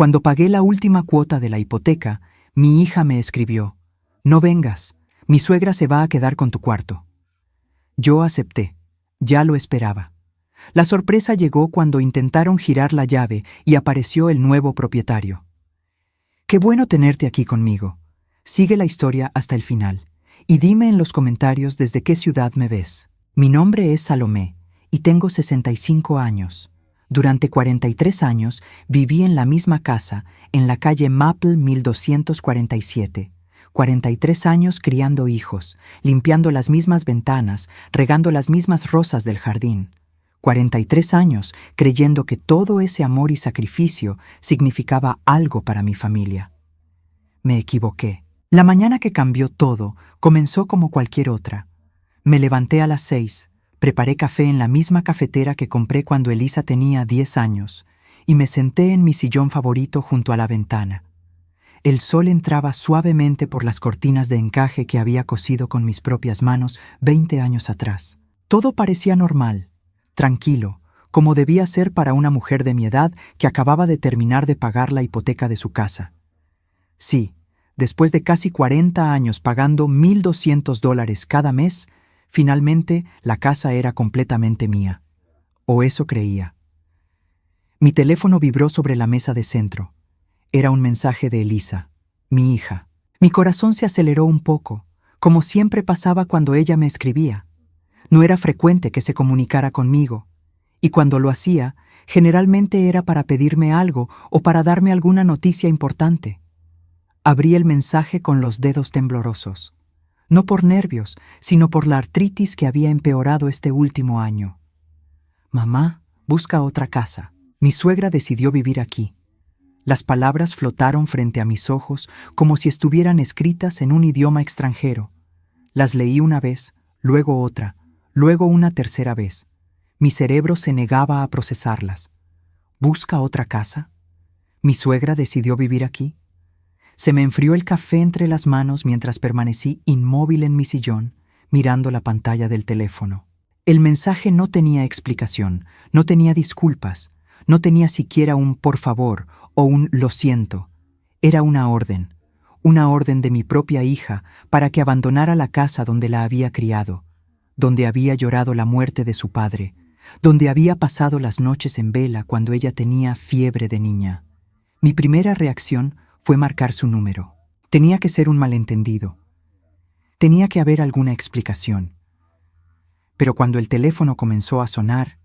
Cuando pagué la última cuota de la hipoteca, mi hija me escribió: «No vengas, mi suegra se va a quedar con tu cuarto». Yo acepté, ya lo esperaba. La sorpresa llegó cuando intentaron girar la llave y apareció el nuevo propietario. «Qué bueno tenerte aquí conmigo. Sigue la historia hasta el final y dime en los comentarios desde qué ciudad me ves». Mi nombre es Salomé y tengo 65 años. Durante 43 años viví en la misma casa, en la calle Maple 1247. 43 años criando hijos, limpiando las mismas ventanas, regando las mismas rosas del jardín. 43 años creyendo que todo ese amor y sacrificio significaba algo para mi familia. Me equivoqué. La mañana que cambió todo comenzó como cualquier otra. Me levanté a las 6, preparé café en la misma cafetera que compré cuando Elisa tenía 10 años y me senté en mi sillón favorito junto a la ventana. El sol entraba suavemente por las cortinas de encaje que había cosido con mis propias manos 20 años atrás. Todo parecía normal, tranquilo, como debía ser para una mujer de mi edad que acababa de terminar de pagar la hipoteca de su casa. Sí, después de casi 40 años pagando $1,200 cada mes, finalmente la casa era completamente mía. O eso creía. Mi teléfono vibró sobre la mesa de centro. Era un mensaje de Elisa, mi hija. Mi corazón se aceleró un poco, como siempre pasaba cuando ella me escribía. No era frecuente que se comunicara conmigo, y cuando lo hacía, generalmente era para pedirme algo o para darme alguna noticia importante. Abrí el mensaje con los dedos temblorosos, no por nervios, sino por la artritis que había empeorado este último año. «Mamá, busca otra casa. Mi suegra decidió vivir aquí». Las palabras flotaron frente a mis ojos como si estuvieran escritas en un idioma extranjero. Las leí una vez, luego otra, luego una tercera vez. Mi cerebro se negaba a procesarlas. ¿Busca otra casa? ¿Mi suegra decidió vivir aquí? Se me enfrió el café entre las manos mientras permanecí inmóvil en mi sillón, mirando la pantalla del teléfono. El mensaje no tenía explicación, no tenía disculpas, no tenía siquiera un «por favor» o un «lo siento». Era una orden de mi propia hija para que abandonara la casa donde la había criado, donde había llorado la muerte de su padre, donde había pasado las noches en vela cuando ella tenía fiebre de niña. Mi primera reacción fue marcar su número. Tenía que ser un malentendido. Tenía que haber alguna explicación. Pero cuando el teléfono comenzó a sonar,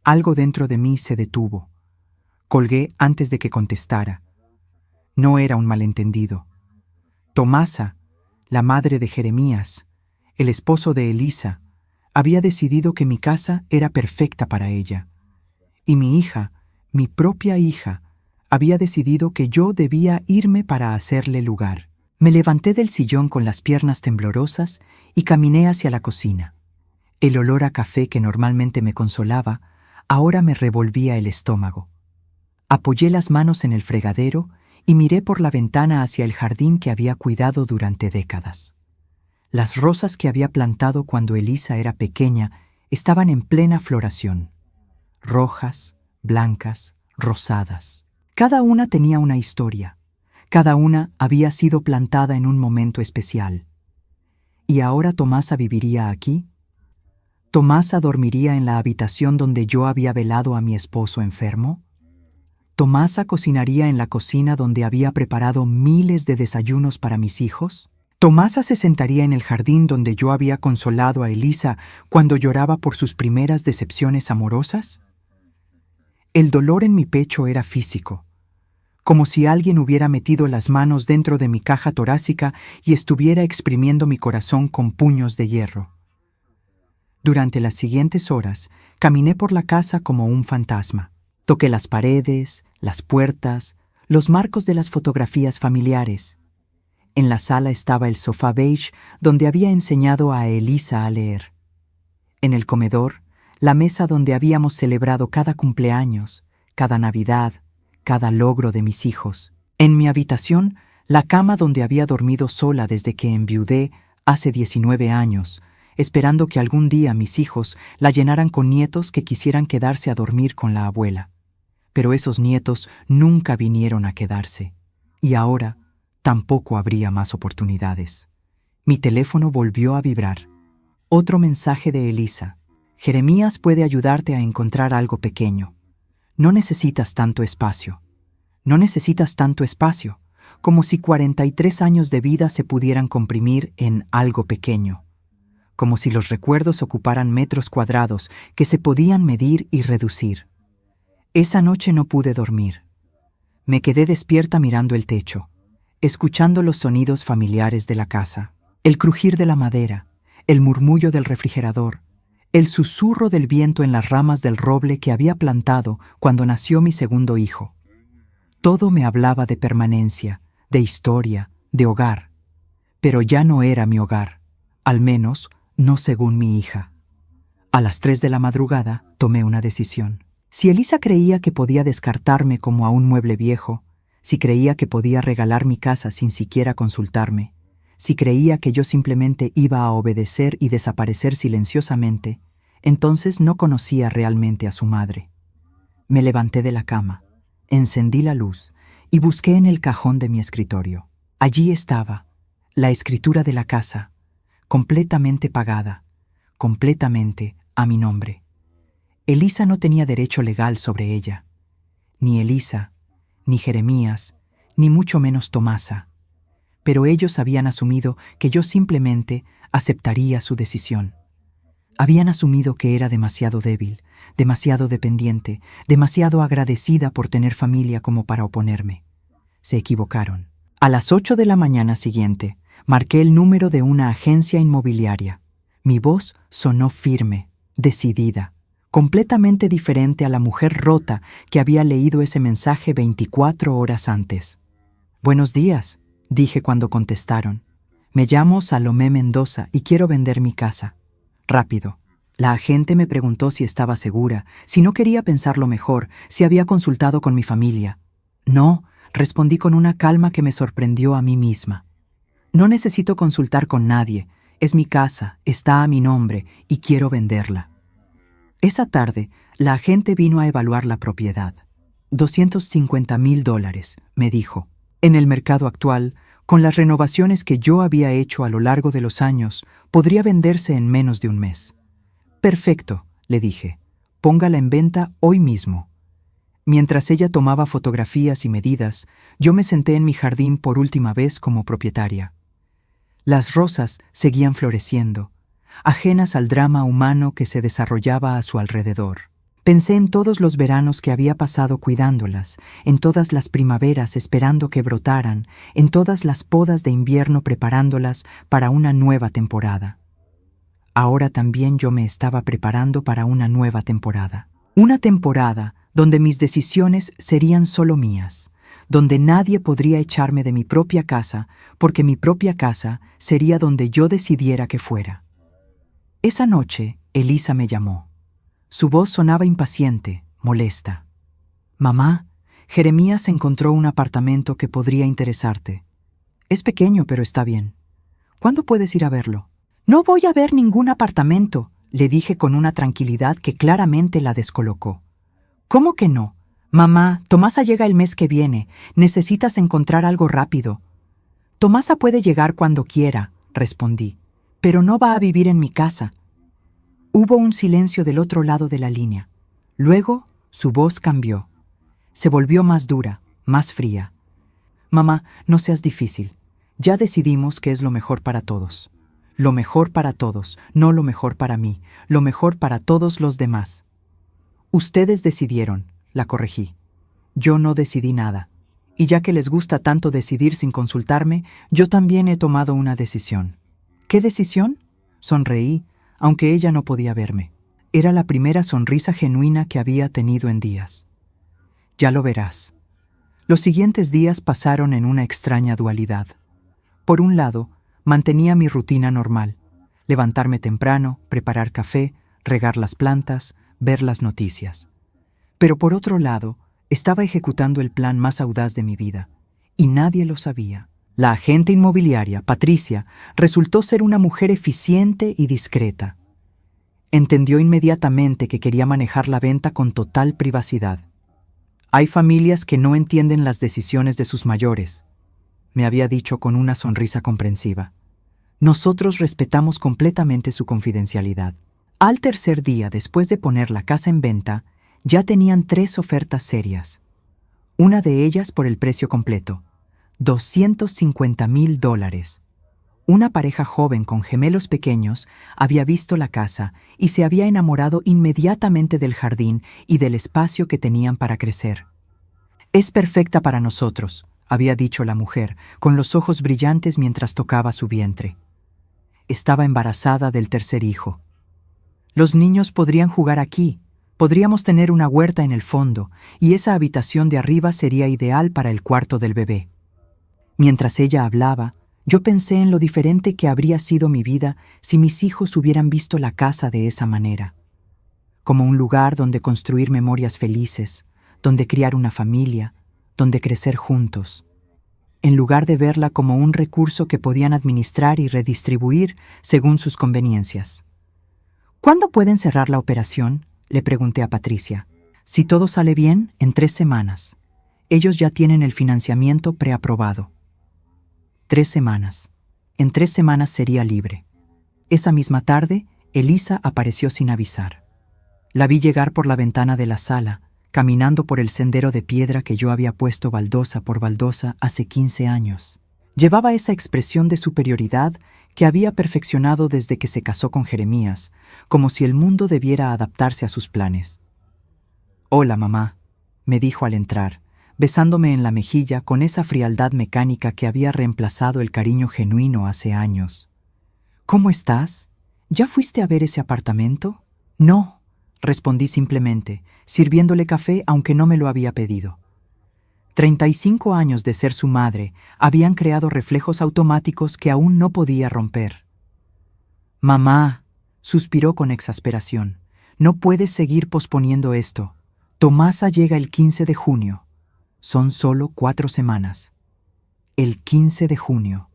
algo dentro de mí se detuvo. Colgué antes de que contestara. No era un malentendido. Tomasa, la madre de Jeremías, el esposo de Elisa, había decidido que mi casa era perfecta para ella. Y mi hija, mi propia hija, había decidido que yo debía irme para hacerle lugar. Me levanté del sillón con las piernas temblorosas y caminé hacia la cocina. El olor a café que normalmente me consolaba, ahora me revolvía el estómago. Apoyé las manos en el fregadero y miré por la ventana hacia el jardín que había cuidado durante décadas. Las rosas que había plantado cuando Elisa era pequeña estaban en plena floración. Rojas, blancas, rosadas. Cada una tenía una historia. Cada una había sido plantada en un momento especial. ¿Y ahora Tomasa viviría aquí? ¿Tomasa dormiría en la habitación donde yo había velado a mi esposo enfermo? ¿Tomasa cocinaría en la cocina donde había preparado miles de desayunos para mis hijos? ¿Tomasa se sentaría en el jardín donde yo había consolado a Elisa cuando lloraba por sus primeras decepciones amorosas? El dolor en mi pecho era físico, como si alguien hubiera metido las manos dentro de mi caja torácica y estuviera exprimiendo mi corazón con puños de hierro. Durante las siguientes horas, caminé por la casa como un fantasma. Toqué las paredes, las puertas, los marcos de las fotografías familiares. En la sala estaba el sofá beige donde había enseñado a Elisa a leer. En el comedor, la mesa donde habíamos celebrado cada cumpleaños, cada Navidad, cada logro de mis hijos. En mi habitación, la cama donde había dormido sola desde que enviudé hace 19 años, esperando que algún día mis hijos la llenaran con nietos que quisieran quedarse a dormir con la abuela. Pero esos nietos nunca vinieron a quedarse. Y ahora tampoco habría más oportunidades. Mi teléfono volvió a vibrar. Otro mensaje de Elisa. Jeremías puede ayudarte a encontrar algo pequeño. No necesitas tanto espacio. No necesitas tanto espacio, como si 43 años de vida se pudieran comprimir en algo pequeño. Como si los recuerdos ocuparan metros cuadrados que se podían medir y reducir. Esa noche no pude dormir. Me quedé despierta mirando el techo, escuchando los sonidos familiares de la casa, el crujir de la madera, el murmullo del refrigerador, el susurro del viento en las ramas del roble que había plantado cuando nació mi segundo hijo. Todo me hablaba de permanencia, de historia, de hogar. Pero ya no era mi hogar, al menos no según mi hija. A las 3 de la madrugada tomé una decisión. Si Elisa creía que podía descartarme como a un mueble viejo, si creía que podía regalar mi casa sin siquiera consultarme, si creía que yo simplemente iba a obedecer y desaparecer silenciosamente, entonces no conocía realmente a su madre. Me levanté de la cama, encendí la luz y busqué en el cajón de mi escritorio. Allí estaba, la escritura de la casa, completamente pagada, completamente a mi nombre. Elisa no tenía derecho legal sobre ella. Ni Elisa, ni Jeremías, ni mucho menos Tomasa. Pero ellos habían asumido que yo simplemente aceptaría su decisión. Habían asumido que era demasiado débil, demasiado dependiente, demasiado agradecida por tener familia como para oponerme. Se equivocaron. A las 8 de la mañana siguiente, marqué el número de una agencia inmobiliaria. Mi voz sonó firme, decidida, completamente diferente a la mujer rota que había leído ese mensaje 24 horas antes. «Buenos días», dije cuando contestaron. «Me llamo Salomé Mendoza y quiero vender mi casa. Rápido». La agente me preguntó si estaba segura, si no quería pensarlo mejor, si había consultado con mi familia. «No», respondí con una calma que me sorprendió a mí misma. «No necesito consultar con nadie. Es mi casa, está a mi nombre y quiero venderla». Esa tarde, la agente vino a evaluar la propiedad. $250,000, me dijo. En el mercado actual, con las renovaciones que yo había hecho a lo largo de los años, podría venderse en menos de un mes. «Perfecto», le dije. «Póngala en venta hoy mismo». Mientras ella tomaba fotografías y medidas, yo me senté en mi jardín por última vez como propietaria. Las rosas seguían floreciendo, ajenas al drama humano que se desarrollaba a su alrededor. Pensé en todos los veranos que había pasado cuidándolas, en todas las primaveras esperando que brotaran, en todas las podas de invierno preparándolas para una nueva temporada. Ahora también yo me estaba preparando para una nueva temporada. Una temporada donde mis decisiones serían solo mías, donde nadie podría echarme de mi propia casa, porque mi propia casa sería donde yo decidiera que fuera. Esa noche, Elisa me llamó. Su voz sonaba impaciente, molesta. «Mamá, Jeremías encontró un apartamento que podría interesarte. Es pequeño, pero está bien. ¿Cuándo puedes ir a verlo?» «No voy a ver ningún apartamento», le dije con una tranquilidad que claramente la descolocó. «¿Cómo que no? Mamá, Tomasa llega el mes que viene. Necesitas encontrar algo rápido». «Tomasa puede llegar cuando quiera», respondí, «pero no va a vivir en mi casa». Hubo un silencio del otro lado de la línea. Luego, su voz cambió. Se volvió más dura, más fría. «Mamá, no seas difícil. Ya decidimos que es lo mejor para todos. Lo mejor para todos, no lo mejor para mí, lo mejor para todos los demás». «Ustedes decidieron», la corregí. «Yo no decidí nada. Y ya que les gusta tanto decidir sin consultarme, yo también he tomado una decisión». «¿Qué decisión?», sonreí, aunque ella no podía verme. Era la primera sonrisa genuina que había tenido en días. «Ya lo verás». Los siguientes días pasaron en una extraña dualidad. Por un lado, mantenía mi rutina normal: levantarme temprano, preparar café, regar las plantas, ver las noticias. Pero por otro lado, estaba ejecutando el plan más audaz de mi vida, y nadie lo sabía. La agente inmobiliaria, Patricia, resultó ser una mujer eficiente y discreta. Entendió inmediatamente que quería manejar la venta con total privacidad. Hay familias que no entienden las decisiones de sus mayores, me había dicho con una sonrisa comprensiva. Nosotros respetamos completamente su confidencialidad. Al tercer día, después de poner la casa en venta, ya tenían 3 ofertas serias. Una de ellas por el precio completo, $250,000. Una pareja joven con gemelos pequeños había visto la casa y se había enamorado inmediatamente del jardín y del espacio que tenían para crecer. «Es perfecta para nosotros», había dicho la mujer, con los ojos brillantes mientras tocaba su vientre. Estaba embarazada del tercer hijo. «Los niños podrían jugar aquí, podríamos tener una huerta en el fondo, y esa habitación de arriba sería ideal para el cuarto del bebé». Mientras ella hablaba, yo pensé en lo diferente que habría sido mi vida si mis hijos hubieran visto la casa de esa manera. Como un lugar donde construir memorias felices, donde criar una familia, donde crecer juntos. En lugar de verla como un recurso que podían administrar y redistribuir según sus conveniencias. «¿Cuándo pueden cerrar la operación?», le pregunté a Patricia. «Si todo sale bien, en 3 semanas. Ellos ya tienen el financiamiento preaprobado». 3 semanas. En 3 semanas sería libre. Esa misma tarde, Elisa apareció sin avisar. La vi llegar por la ventana de la sala, caminando por el sendero de piedra que yo había puesto baldosa por baldosa hace 15 años. Llevaba esa expresión de superioridad que había perfeccionado desde que se casó con Jeremías, como si el mundo debiera adaptarse a sus planes. «Hola, mamá», me dijo al entrar, besándome en la mejilla con esa frialdad mecánica que había reemplazado el cariño genuino hace años. «¿Cómo estás? ¿Ya fuiste a ver ese apartamento?» «No», respondí simplemente, sirviéndole café aunque no me lo había pedido. 35 años de ser su madre habían creado reflejos automáticos que aún no podía romper. «Mamá», suspiró con exasperación, «no puedes seguir posponiendo esto. Tomasa llega el 15 de junio. Son solo 4 semanas». El 15 de junio.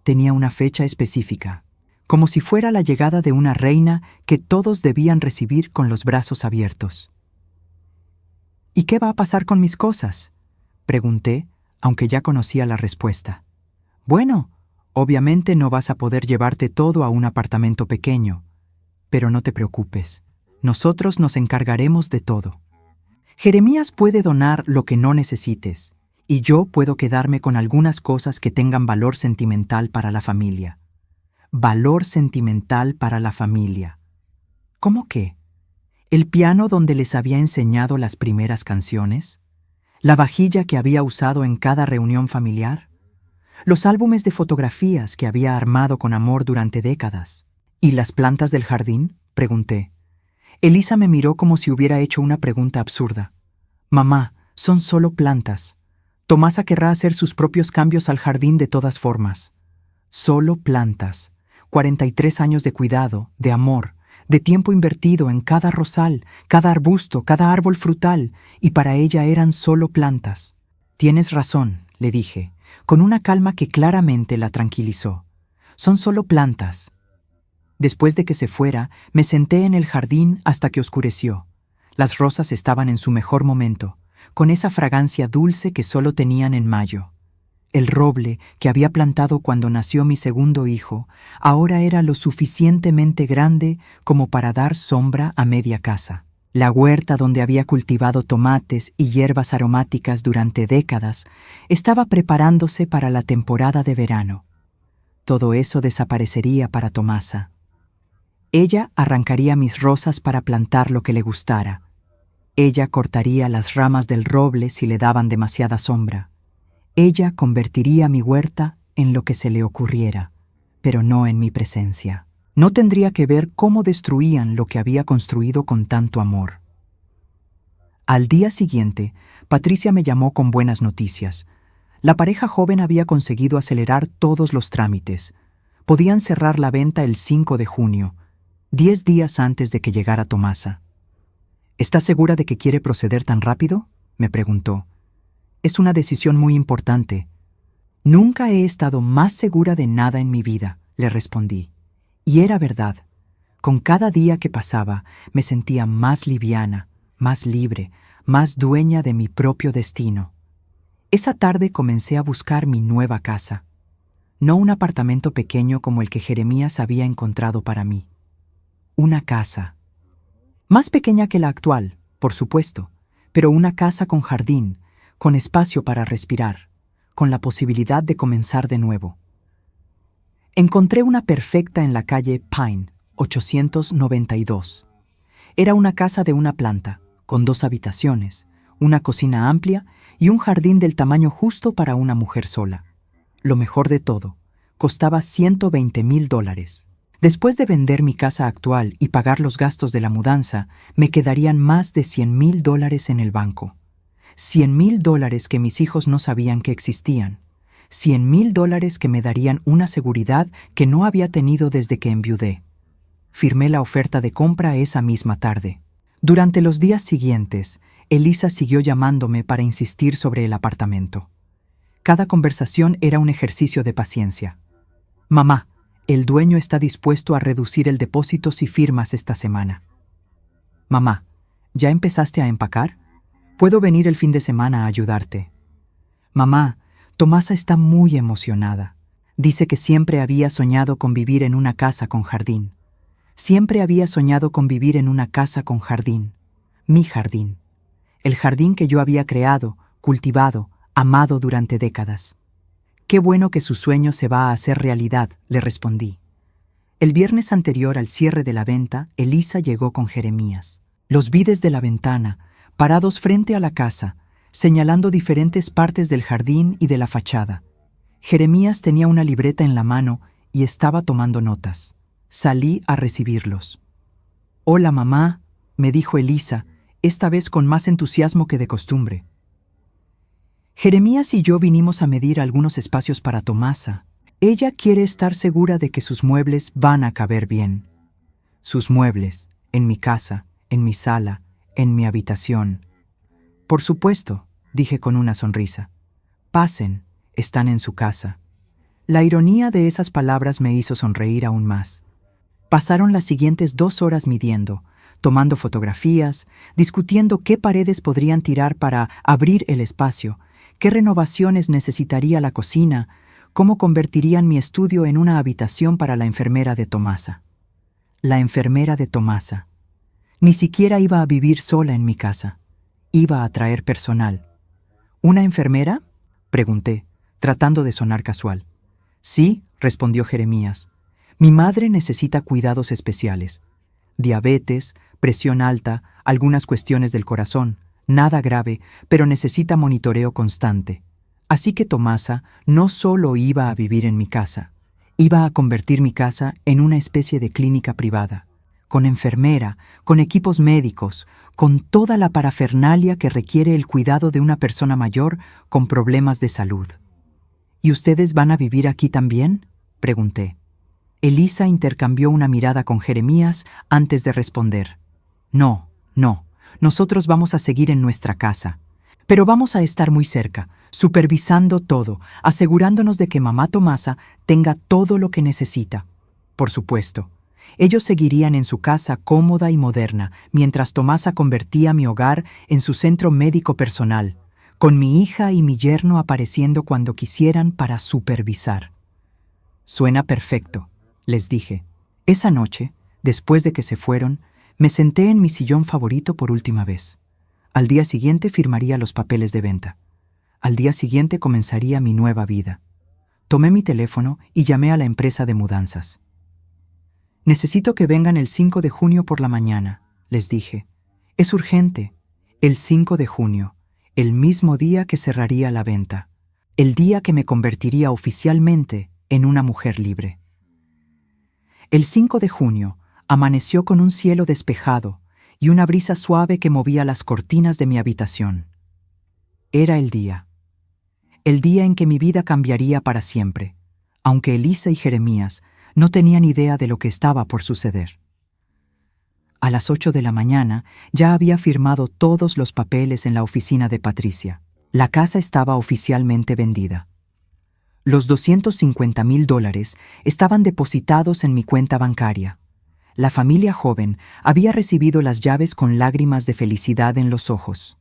Tenía una fecha específica, como si fuera la llegada de una reina que todos debían recibir con los brazos abiertos. «¿Y qué va a pasar con mis cosas?», pregunté, aunque ya conocía la respuesta. «Bueno, obviamente no vas a poder llevarte todo a un apartamento pequeño, pero no te preocupes, nosotros nos encargaremos de todo. Jeremías puede donar lo que no necesites, y yo puedo quedarme con algunas cosas que tengan valor sentimental para la familia». Valor sentimental para la familia. ¿Cómo qué? ¿El piano donde les había enseñado las primeras canciones? ¿La vajilla que había usado en cada reunión familiar? ¿Los álbumes de fotografías que había armado con amor durante décadas? ¿Y las plantas del jardín?, pregunté. Elisa me miró como si hubiera hecho una pregunta absurda. «Mamá, son solo plantas. Tomasa querrá hacer sus propios cambios al jardín de todas formas. Solo plantas. 43 años de cuidado, de amor, de tiempo invertido en cada rosal, cada arbusto, cada árbol frutal, y para ella eran solo plantas». «Tienes razón», le dije, con una calma que claramente la tranquilizó. «Son solo plantas». Después de que se fuera, me senté en el jardín hasta que oscureció. Las rosas estaban en su mejor momento, con esa fragancia dulce que solo tenían en mayo. El roble que había plantado cuando nació mi segundo hijo ahora era lo suficientemente grande como para dar sombra a media casa. La huerta donde había cultivado tomates y hierbas aromáticas durante décadas estaba preparándose para la temporada de verano. Todo eso desaparecería para Tomasa. Ella arrancaría mis rosas para plantar lo que le gustara. Ella cortaría las ramas del roble si le daban demasiada sombra. Ella convertiría mi huerta en lo que se le ocurriera, pero no en mi presencia. No tendría que ver cómo destruían lo que había construido con tanto amor. Al día siguiente, Patricia me llamó con buenas noticias. La pareja joven había conseguido acelerar todos los trámites. Podían cerrar la venta el 5 de junio, 10 días antes de que llegara Tomasa. «¿Estás segura de que quiere proceder tan rápido?», me preguntó. «Es una decisión muy importante». «Nunca he estado más segura de nada en mi vida», le respondí. Y era verdad. Con cada día que pasaba, me sentía más liviana, más libre, más dueña de mi propio destino. Esa tarde comencé a buscar mi nueva casa. No un apartamento pequeño como el que Jeremías había encontrado para mí. Una casa. Más pequeña que la actual, por supuesto, pero una casa con jardín, con espacio para respirar, con la posibilidad de comenzar de nuevo. Encontré una perfecta en la calle Pine, 892. Era una casa de una planta, con 2 habitaciones, una cocina amplia y un jardín del tamaño justo para una mujer sola. Lo mejor de todo, costaba $120,000. Después de vender mi casa actual y pagar los gastos de la mudanza, me quedarían más de $100,000 en el banco. $100,000 que mis hijos no sabían que existían. $100,000 que me darían una seguridad que no había tenido desde que enviudé. Firmé la oferta de compra esa misma tarde. Durante los días siguientes, Elisa siguió llamándome para insistir sobre el apartamento. Cada conversación era un ejercicio de paciencia. Mamá, el dueño está dispuesto a reducir el depósito si firmas esta semana. Mamá, ¿ya empezaste a empacar? Puedo venir el fin de semana a ayudarte. Mamá, Tomasa está muy emocionada. Dice que siempre había soñado con vivir en una casa con jardín. Siempre había soñado con vivir en una casa con jardín. Mi jardín. El jardín que yo había creado, cultivado, amado durante décadas. Qué bueno que su sueño se va a hacer realidad, le respondí. El viernes anterior al cierre de la venta, Elisa llegó con Jeremías. Los vi desde la ventana, parados frente a la casa, señalando diferentes partes del jardín y de la fachada. Jeremías tenía una libreta en la mano y estaba tomando notas. Salí a recibirlos. «Hola, mamá», me dijo Elisa, esta vez con más entusiasmo que de costumbre. Jeremías y yo vinimos a medir algunos espacios para Tomasa. Ella quiere estar segura de que sus muebles van a caber bien. Sus muebles, en mi casa, en mi sala, en mi habitación. Por supuesto, dije con una sonrisa. Pasen, están en su casa. La ironía de esas palabras me hizo sonreír aún más. Pasaron las siguientes 2 horas midiendo, tomando fotografías, discutiendo qué paredes podrían tirar para abrir el espacio, qué renovaciones necesitaría la cocina, cómo convertirían mi estudio en una habitación para la enfermera de Tomasa. La enfermera de Tomasa. Ni siquiera iba a vivir sola en mi casa. Iba a traer personal. ¿Una enfermera?, pregunté, tratando de sonar casual. Sí, respondió Jeremías. Mi madre necesita cuidados especiales. Diabetes, presión alta, algunas cuestiones del corazón. Nada grave, pero necesita monitoreo constante. Así que Tomasa no solo iba a vivir en mi casa, iba a convertir mi casa en una especie de clínica privada, con enfermera, con equipos médicos, con toda la parafernalia que requiere el cuidado de una persona mayor con problemas de salud. ¿Y ustedes van a vivir aquí también?, pregunté. Elisa intercambió una mirada con Jeremías antes de responder. No. Nosotros vamos a seguir en nuestra casa, pero vamos a estar muy cerca, supervisando todo, asegurándonos de que mamá Tomasa tenga todo lo que necesita. Por supuesto, ellos seguirían en su casa cómoda y moderna, mientras Tomasa convertía mi hogar en su centro médico personal, con mi hija y mi yerno apareciendo cuando quisieran para supervisar. Suena perfecto, les dije. Esa noche, después de que se fueron, me senté en mi sillón favorito por última vez. Al día siguiente firmaría los papeles de venta. Al día siguiente comenzaría mi nueva vida. Tomé mi teléfono y llamé a la empresa de mudanzas. Necesito que vengan el 5 de junio por la mañana, les dije. Es urgente. El 5 de junio, el mismo día que cerraría la venta. El día que me convertiría oficialmente en una mujer libre. El 5 de junio, amaneció con un cielo despejado y una brisa suave que movía las cortinas de mi habitación. Era el día en que mi vida cambiaría para siempre, aunque Elisa y Jeremías no tenían idea de lo que estaba por suceder. A las 8 de la mañana ya había firmado todos los papeles en la oficina de Patricia. La casa estaba oficialmente vendida. Los $250,000 estaban depositados en mi cuenta bancaria. La familia joven había recibido las llaves con lágrimas de felicidad en los ojos.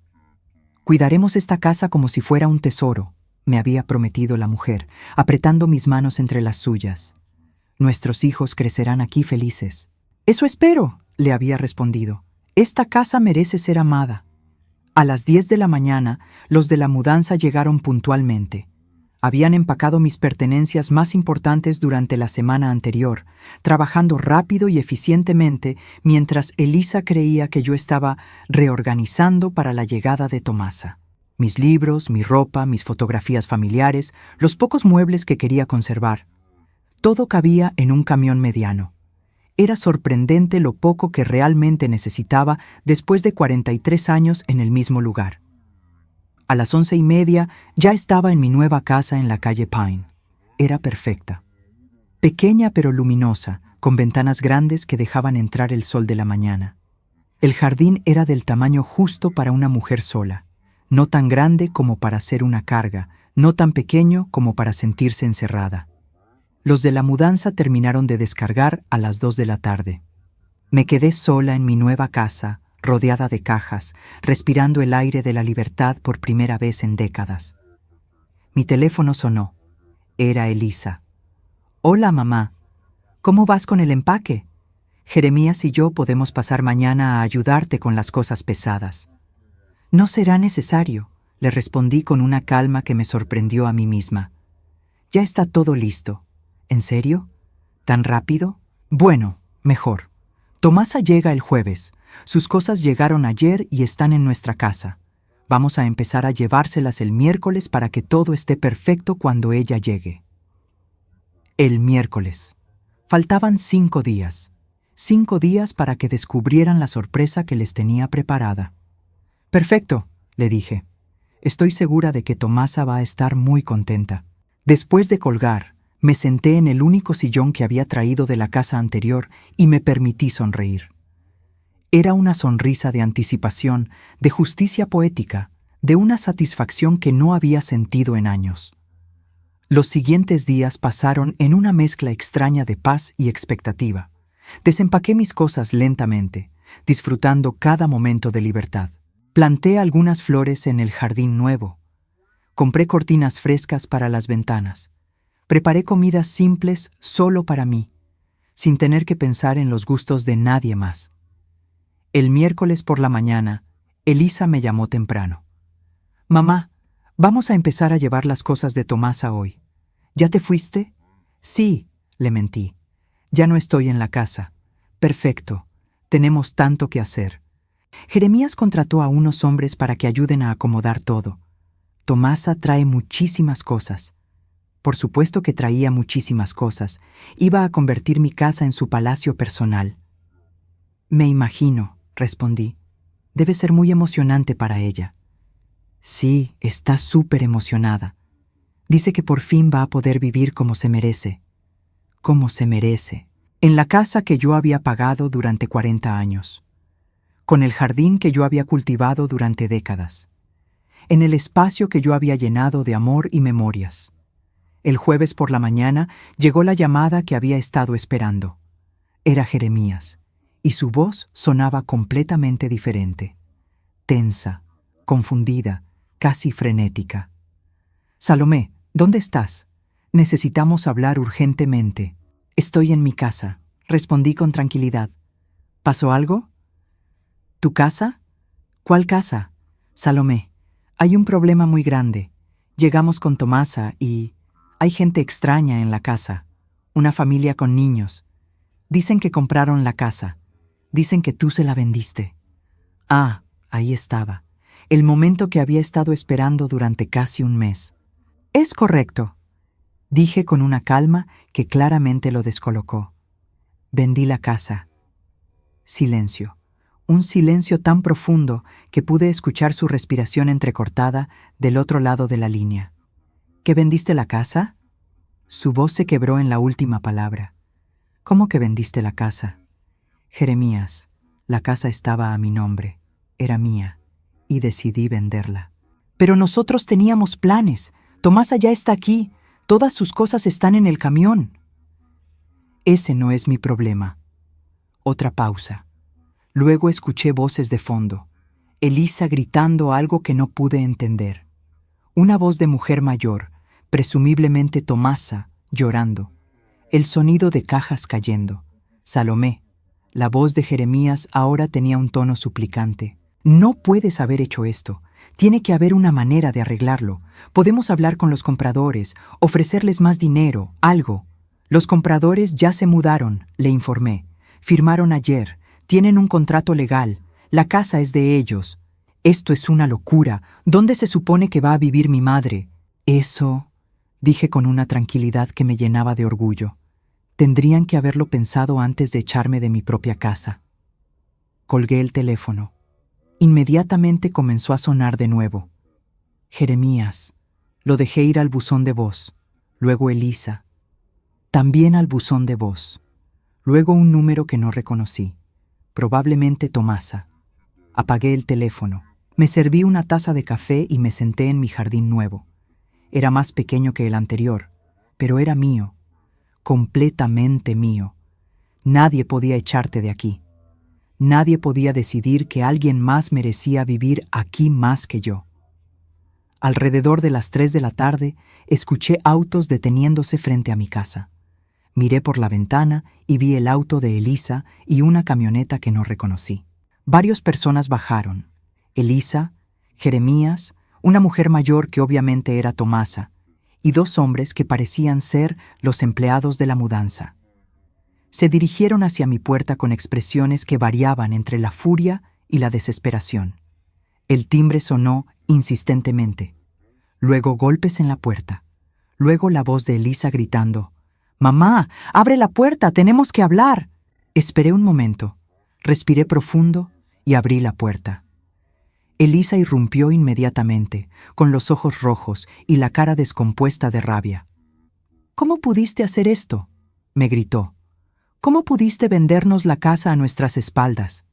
Cuidaremos esta casa como si fuera un tesoro, me había prometido la mujer, apretando mis manos entre las suyas. Nuestros hijos crecerán aquí felices. Eso espero, le había respondido. Esta casa merece ser amada. A las 10 de la mañana, los de la mudanza llegaron puntualmente. Habían empacado mis pertenencias más importantes durante la semana anterior, trabajando rápido y eficientemente mientras Elisa creía que yo estaba reorganizando para la llegada de Tomasa. Mis libros, mi ropa, mis fotografías familiares, los pocos muebles que quería conservar. Todo cabía en un camión mediano. Era sorprendente lo poco que realmente necesitaba después de 43 años en el mismo lugar. A las 11:30 ya estaba en mi nueva casa en la calle Pine. Era perfecta. Pequeña pero luminosa, con ventanas grandes que dejaban entrar el sol de la mañana. El jardín era del tamaño justo para una mujer sola, no tan grande como para ser una carga, no tan pequeño como para sentirse encerrada. Los de la mudanza terminaron de descargar a las 2 de la tarde. Me quedé sola en mi nueva casa, rodeada de cajas, respirando el aire de la libertad por primera vez en décadas. Mi teléfono sonó. Era Elisa. «Hola, mamá. ¿Cómo vas con el empaque? Jeremías y yo podemos pasar mañana a ayudarte con las cosas pesadas». «No será necesario», le respondí con una calma que me sorprendió a mí misma. «Ya está todo listo». «¿En serio? ¿Tan rápido?» «Bueno, mejor. Tomasa llega el jueves. Sus cosas llegaron ayer y están en nuestra casa. Vamos a empezar a llevárselas el miércoles para que todo esté perfecto cuando ella llegue». El miércoles. Faltaban 5 días. 5 días para que descubrieran la sorpresa que les tenía preparada. «Perfecto», le dije. «Estoy segura de que Tomasa va a estar muy contenta». Después de colgar, me senté en el único sillón que había traído de la casa anterior y me permití sonreír. Era una sonrisa de anticipación, de justicia poética, de una satisfacción que no había sentido en años. Los siguientes días pasaron en una mezcla extraña de paz y expectativa. Desempaqué mis cosas lentamente, disfrutando cada momento de libertad. Planté algunas flores en el jardín nuevo. Compré cortinas frescas para las ventanas. Preparé comidas simples solo para mí, sin tener que pensar en los gustos de nadie más. El miércoles por la mañana, Elisa me llamó temprano. «Mamá, vamos a empezar a llevar las cosas de Tomasa hoy». «¿Ya te fuiste?» «Sí», le mentí. «Ya no estoy en la casa». «Perfecto. Tenemos tanto que hacer». Jeremías contrató a unos hombres para que ayuden a acomodar todo. Tomasa trae muchísimas cosas. Por supuesto que traía muchísimas cosas. Iba a convertir mi casa en su palacio personal. «Me imagino», respondí. «Debe ser muy emocionante para ella». «Sí, está súper emocionada. Dice que por fin va a poder vivir como se merece». «Como se merece», en la casa que yo había pagado durante 40 años. Con el jardín que yo había cultivado durante décadas. En el espacio que yo había llenado de amor y memorias. El jueves por la mañana llegó la llamada que había estado esperando. Era Jeremías, y su voz sonaba completamente diferente. Tensa, confundida, casi frenética. «Salomé, ¿dónde estás? Necesitamos hablar urgentemente». «Estoy en mi casa», respondí con tranquilidad. «¿Pasó algo?» «¿Tu casa?» «¿Cuál casa?» «Salomé, hay un problema muy grande. Llegamos con Tomasa y hay gente extraña en la casa, una familia con niños. Dicen que compraron la casa. Dicen que tú se la vendiste». Ah, ahí estaba, el momento que había estado esperando durante casi un mes. «Es correcto», dije con una calma que claramente lo descolocó. «Vendí la casa». Silencio. Un silencio tan profundo que pude escuchar su respiración entrecortada del otro lado de la línea. «¿Que vendiste la casa?» Su voz se quebró en la última palabra. «¿Cómo que vendiste la casa?» «Jeremías, la casa estaba a mi nombre, era mía, y decidí venderla». «Pero nosotros teníamos planes. Tomasa ya está aquí. Todas sus cosas están en el camión». «Ese no es mi problema». Otra pausa. Luego escuché voces de fondo. Elisa gritando algo que no pude entender. Una voz de mujer mayor, presumiblemente Tomasa, llorando. El sonido de cajas cayendo. Salomé. La voz de Jeremías ahora tenía un tono suplicante. No puedes haber hecho esto. Tiene que haber una manera de arreglarlo. Podemos hablar con los compradores, ofrecerles más dinero, algo. Los compradores ya se mudaron, le informé. Firmaron ayer. Tienen un contrato legal. La casa es de ellos. Esto es una locura. ¿Dónde se supone que va a vivir mi madre? Eso, dije con una tranquilidad que me llenaba de orgullo. Tendrían que haberlo pensado antes de echarme de mi propia casa. Colgué el teléfono. Inmediatamente comenzó a sonar de nuevo. Jeremías. Lo dejé ir al buzón de voz. Luego Elisa. También al buzón de voz. Luego un número que no reconocí. Probablemente Tomasa. Apagué el teléfono. Me serví una taza de café y me senté en mi jardín nuevo. Era más pequeño que el anterior, pero era mío. Completamente mío. Nadie podía echarte de aquí. Nadie podía decidir que alguien más merecía vivir aquí más que yo. Alrededor de las 3 de la tarde, escuché autos deteniéndose frente a mi casa. Miré por la ventana y vi el auto de Elisa y una camioneta que no reconocí. Varias personas bajaron. Elisa, Jeremías, una mujer mayor que obviamente era Tomasa, y 2 hombres que parecían ser los empleados de la mudanza. Se dirigieron hacia mi puerta con expresiones que variaban entre la furia y la desesperación. El timbre sonó insistentemente. Luego golpes en la puerta. Luego la voz de Elisa gritando: «¡Mamá, abre la puerta! ¡Tenemos que hablar!». Esperé un momento, respiré profundo y abrí la puerta. Elisa irrumpió inmediatamente, con los ojos rojos y la cara descompuesta de rabia. «¿Cómo pudiste hacer esto?», me gritó. «¿Cómo pudiste vendernos la casa a nuestras espaldas?».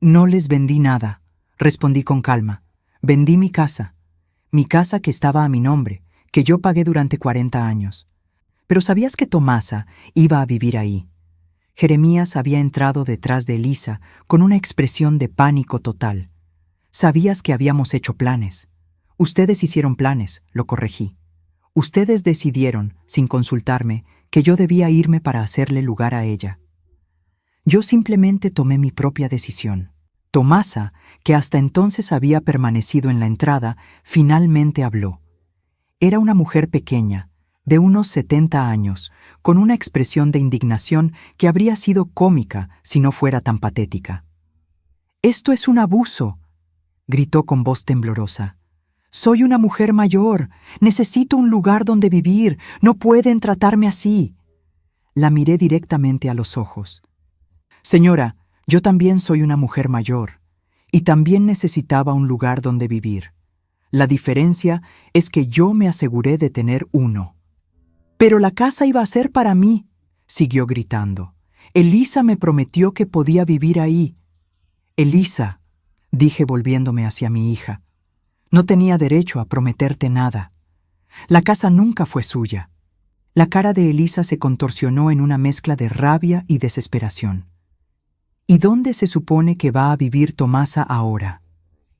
«No les vendí nada», respondí con calma. «Vendí mi casa que estaba a mi nombre, que yo pagué durante 40 años. Pero ¿sabías que Tomasa iba a vivir ahí?». Jeremías había entrado detrás de Elisa con una expresión de pánico total. «Sabías que habíamos hecho planes. Ustedes hicieron planes», lo corregí. «Ustedes decidieron, sin consultarme, que yo debía irme para hacerle lugar a ella. Yo simplemente tomé mi propia decisión». Tomasa, que hasta entonces había permanecido en la entrada, finalmente habló. Era una mujer pequeña, de unos 70 años, con una expresión de indignación que habría sido cómica si no fuera tan patética. «Esto es un abuso», gritó con voz temblorosa. «Soy una mujer mayor. Necesito un lugar donde vivir. No pueden tratarme así». La miré directamente a los ojos. «Señora, yo también soy una mujer mayor, y también necesitaba un lugar donde vivir. La diferencia es que yo me aseguré de tener uno». «Pero la casa iba a ser para mí», siguió gritando. «Elisa me prometió que podía vivir ahí». «Elisa», dije volviéndome hacia mi hija, «no tenía derecho a prometerte nada. La casa nunca fue suya». La cara de Elisa se contorsionó en una mezcla de rabia y desesperación. «¿Y dónde se supone que va a vivir Tomasa ahora?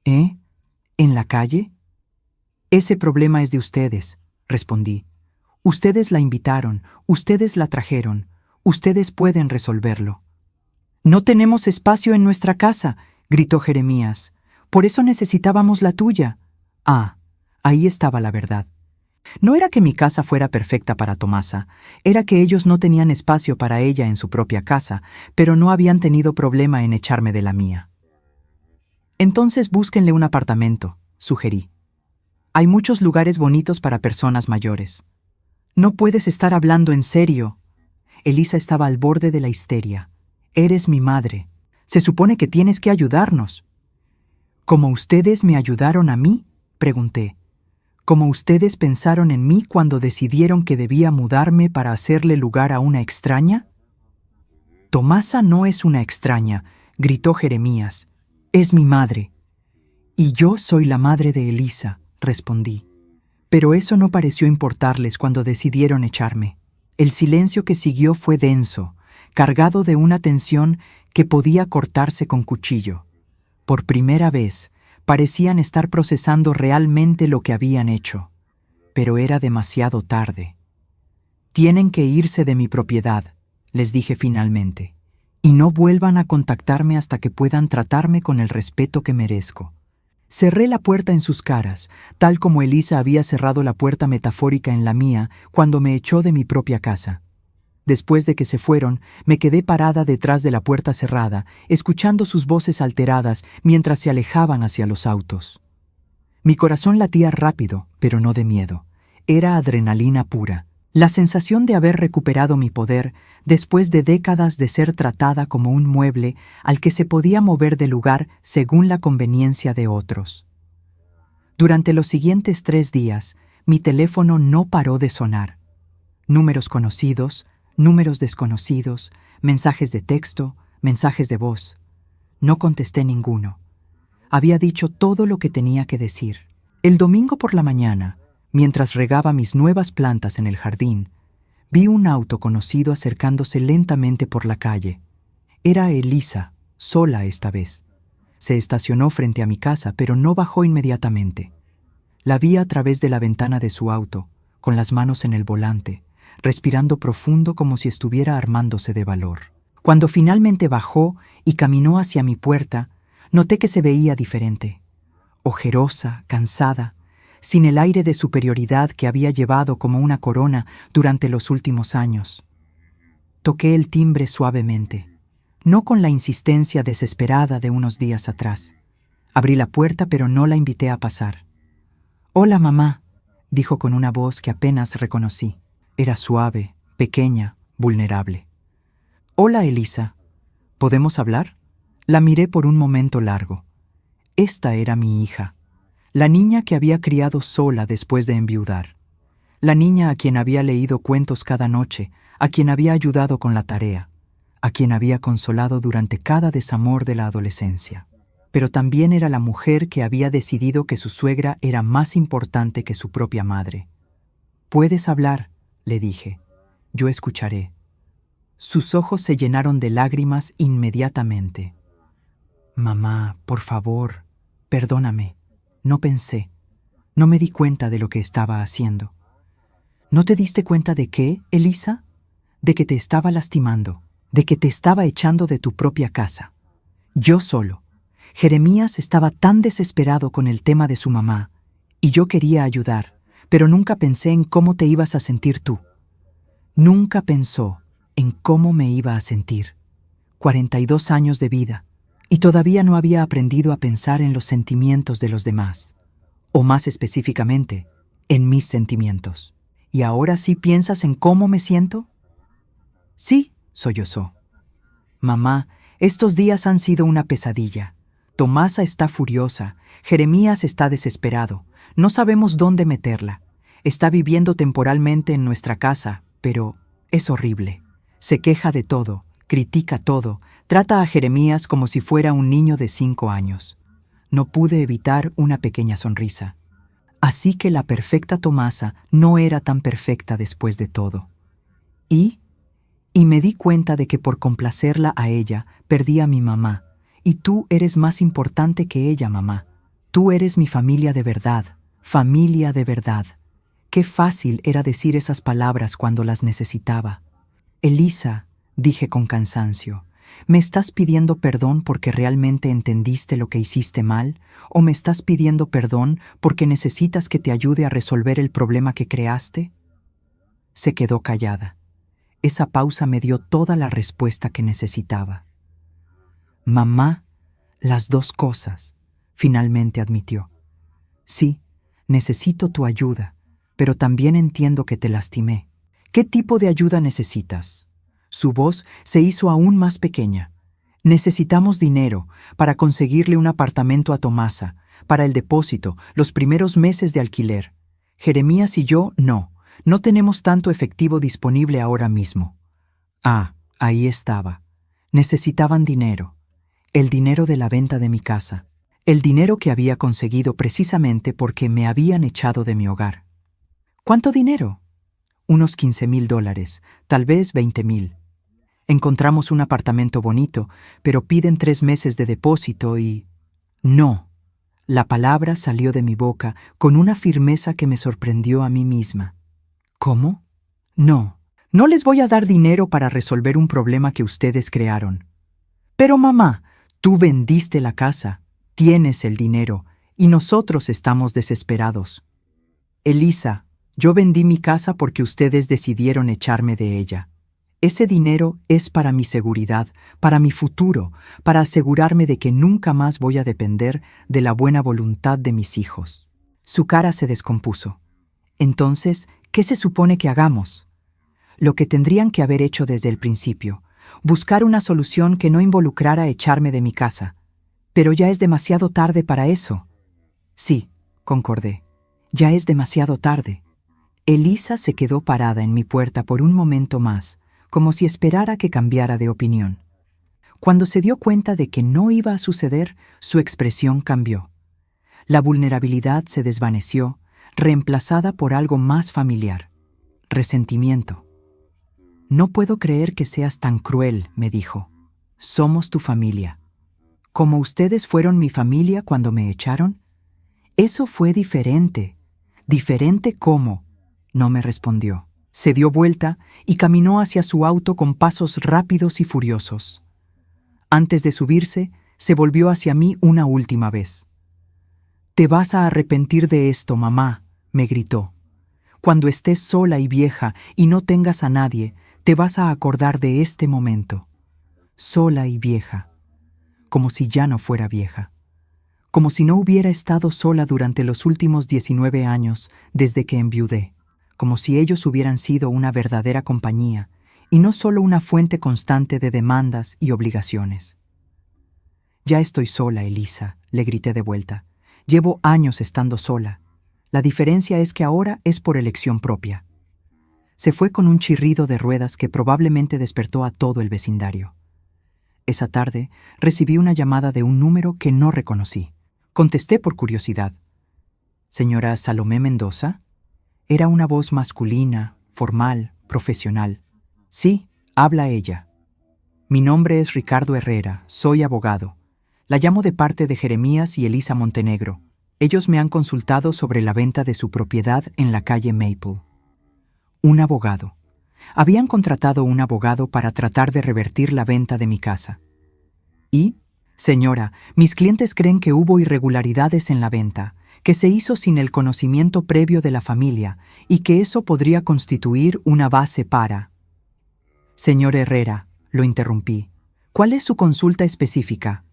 ¿En la calle?». «Ese problema es de ustedes», respondí. «Ustedes la invitaron, ustedes la trajeron, ustedes pueden resolverlo». «No tenemos espacio en nuestra casa», gritó Jeremías. «Por eso necesitábamos la tuya». Ah, ahí estaba la verdad. No era que mi casa fuera perfecta para Tomasa, era que ellos no tenían espacio para ella en su propia casa, pero no habían tenido problema en echarme de la mía. «Entonces búsquenle un apartamento», sugerí. «Hay muchos lugares bonitos para personas mayores». «No puedes estar hablando en serio». Elisa estaba al borde de la histeria. «Eres mi madre. Se supone que tienes que ayudarnos». «¿Como ustedes me ayudaron a mí?», pregunté. «¿Como ustedes pensaron en mí cuando decidieron que debía mudarme para hacerle lugar a una extraña?». «Tomasa no es una extraña», gritó Jeremías. «Es mi madre». «Y yo soy la madre de Elisa», respondí. Pero eso no pareció importarles cuando decidieron echarme. El silencio que siguió fue denso, cargado de una tensión que podía cortarse con cuchillo. Por primera vez, Parecían estar procesando realmente lo que habían hecho. Pero era demasiado tarde. Tienen que irse de mi propiedad, les dije finalmente, y no vuelvan a contactarme hasta que puedan tratarme con el respeto que merezco. Cerré la puerta en sus caras, tal como Elisa había cerrado la puerta metafórica en la mía cuando me echó de mi propia casa. Después de que se fueron, me quedé parada detrás de la puerta cerrada, escuchando sus voces alteradas mientras se alejaban hacia los autos. Mi corazón latía rápido, pero no de miedo. Era adrenalina pura. La sensación de haber recuperado mi poder después de décadas de ser tratada como un mueble al que se podía mover de lugar según la conveniencia de otros. Durante los siguientes 3 días, mi teléfono no paró de sonar. Números conocidos, números desconocidos, mensajes de texto, mensajes de voz. No contesté ninguno. Había dicho todo lo que tenía que decir. El domingo por la mañana, mientras regaba mis nuevas plantas en el jardín, vi un auto conocido acercándose lentamente por la calle. Era Elisa, sola esta vez. Se estacionó frente a mi casa, pero no bajó inmediatamente. La vi a través de la ventana de su auto, con las manos en el volante, respirando profundo como si estuviera armándose de valor. Cuando finalmente bajó y caminó hacia mi puerta, noté que se veía diferente. Ojerosa, cansada, sin el aire de superioridad que había llevado como una corona durante los últimos años. Toqué el timbre suavemente, no con la insistencia desesperada de unos días atrás. Abrí la puerta, pero no la invité a pasar. «Hola, mamá», dijo con una voz que apenas reconocí. Era suave, pequeña, vulnerable. «Hola, Elisa. ¿Podemos hablar?» La miré por un momento largo. Esta era mi hija, la niña que había criado sola después de enviudar, la niña a quien había leído cuentos cada noche, a quien había ayudado con la tarea, a quien había consolado durante cada desamor de la adolescencia. Pero también era la mujer que había decidido que su suegra era más importante que su propia madre. «Puedes hablar», le dije. «Yo escucharé». Sus ojos se llenaron de lágrimas inmediatamente. «Mamá, por favor, perdóname. No pensé. No me di cuenta de lo que estaba haciendo». «¿No te diste cuenta de qué, Elisa? De que te estaba lastimando, de que te estaba echando de tu propia casa. Yo solo. Jeremías estaba tan desesperado con el tema de su mamá, y yo quería ayudar, pero nunca pensé en cómo te ibas a sentir tú. Nunca pensó en cómo me iba a sentir. 42 años de vida, y todavía no había aprendido a pensar en los sentimientos de los demás, o más específicamente, en mis sentimientos. ¿Y ahora sí piensas en cómo me siento?» «Sí», sollozó. «Mamá, estos días han sido una pesadilla. Tomasa está furiosa, Jeremías está desesperado, no sabemos dónde meterla. Está viviendo temporalmente en nuestra casa, pero es horrible. Se queja de todo, critica todo, trata a Jeremías como si fuera un niño de 5 años. No pude evitar una pequeña sonrisa. Así que la perfecta Tomasa no era tan perfecta después de todo. Y me di cuenta de que por complacerla a ella, perdí a mi mamá. Y tú eres más importante que ella, mamá. Tú eres mi familia de verdad, familia de verdad». Qué fácil era decir esas palabras cuando las necesitaba. «Elisa», dije con cansancio, ¿me estás pidiendo perdón porque realmente entendiste lo que hiciste mal? ¿O me estás pidiendo perdón porque necesitas que te ayude a resolver el problema que creaste? Se quedó callada. Esa pausa me dio toda la respuesta que necesitaba. «Mamá, las dos cosas», finalmente admitió. «Sí, necesito tu ayuda, pero también entiendo que te lastimé. ¿Qué tipo de ayuda necesitas?» Su voz se hizo aún más pequeña. «Necesitamos dinero para conseguirle un apartamento a Tomasa, para el depósito, los primeros meses de alquiler. Jeremías y yo no tenemos tanto efectivo disponible ahora mismo». Ah, ahí estaba. Necesitaban dinero. El dinero de la venta de mi casa. El dinero que había conseguido precisamente porque me habían echado de mi hogar. ¿Cuánto dinero? Unos $15,000, tal vez 20,000. Encontramos un apartamento bonito, pero piden 3 meses de depósito y... No, La palabra salió de mi boca con una firmeza que me sorprendió a mí misma. ¿Cómo? No, no les voy a dar dinero para resolver un problema que ustedes crearon. Pero mamá, tú vendiste la casa, tienes el dinero, y nosotros estamos desesperados. Elisa, yo vendí mi casa porque ustedes decidieron echarme de ella. Ese dinero es para mi seguridad, para mi futuro, para asegurarme de que nunca más voy a depender de la buena voluntad de mis hijos. Su cara se descompuso. Entonces, ¿qué se supone que hagamos? Lo que tendrían que haber hecho desde el principio, buscar una solución que no involucrara echarme de mi casa. Pero ya es demasiado tarde para eso. Sí, concordé. Ya es demasiado tarde. Elisa se quedó parada en mi puerta por un momento más, como si esperara que cambiara de opinión. Cuando se dio cuenta de que no iba a suceder, su expresión cambió. La vulnerabilidad se desvaneció, reemplazada por algo más familiar: resentimiento. «No puedo creer que seas tan cruel», me dijo. «Somos tu familia. ¿Como ustedes fueron mi familia cuando me echaron? Eso fue diferente». «¿Diferente cómo?», no me respondió. Se dio vuelta y caminó hacia su auto con pasos rápidos y furiosos. Antes de subirse, se volvió hacia mí una última vez. «Te vas a arrepentir de esto, mamá», me gritó. «Cuando estés sola y vieja y no tengas a nadie, te vas a acordar de este momento». Sola y vieja. Como si ya no fuera vieja. Como si no hubiera estado sola durante los últimos 19 años desde que enviudé. Como si ellos hubieran sido una verdadera compañía y no solo una fuente constante de demandas y obligaciones. «Ya estoy sola, Elisa», le grité de vuelta. «Llevo años estando sola. La diferencia es que ahora es por elección propia». Se fue con un chirrido de ruedas que probablemente despertó a todo el vecindario. Esa tarde recibí una llamada de un número que no reconocí. Contesté por curiosidad. «¿Señora Salomé Mendoza?» Era una voz masculina, formal, profesional. «Sí, habla ella». «Mi nombre es Ricardo Herrera, soy abogado. La llamo de parte de Jeremías y Elisa Montenegro. Ellos me han consultado sobre la venta de su propiedad en la calle Maple». Un abogado. Habían contratado un abogado para tratar de revertir la venta de mi casa. «¿Y? Señora, mis clientes creen que hubo irregularidades en la venta, que se hizo sin el conocimiento previo de la familia y que eso podría constituir una base para». «Señor Herrera», lo interrumpí, «¿cuál es su consulta específica?»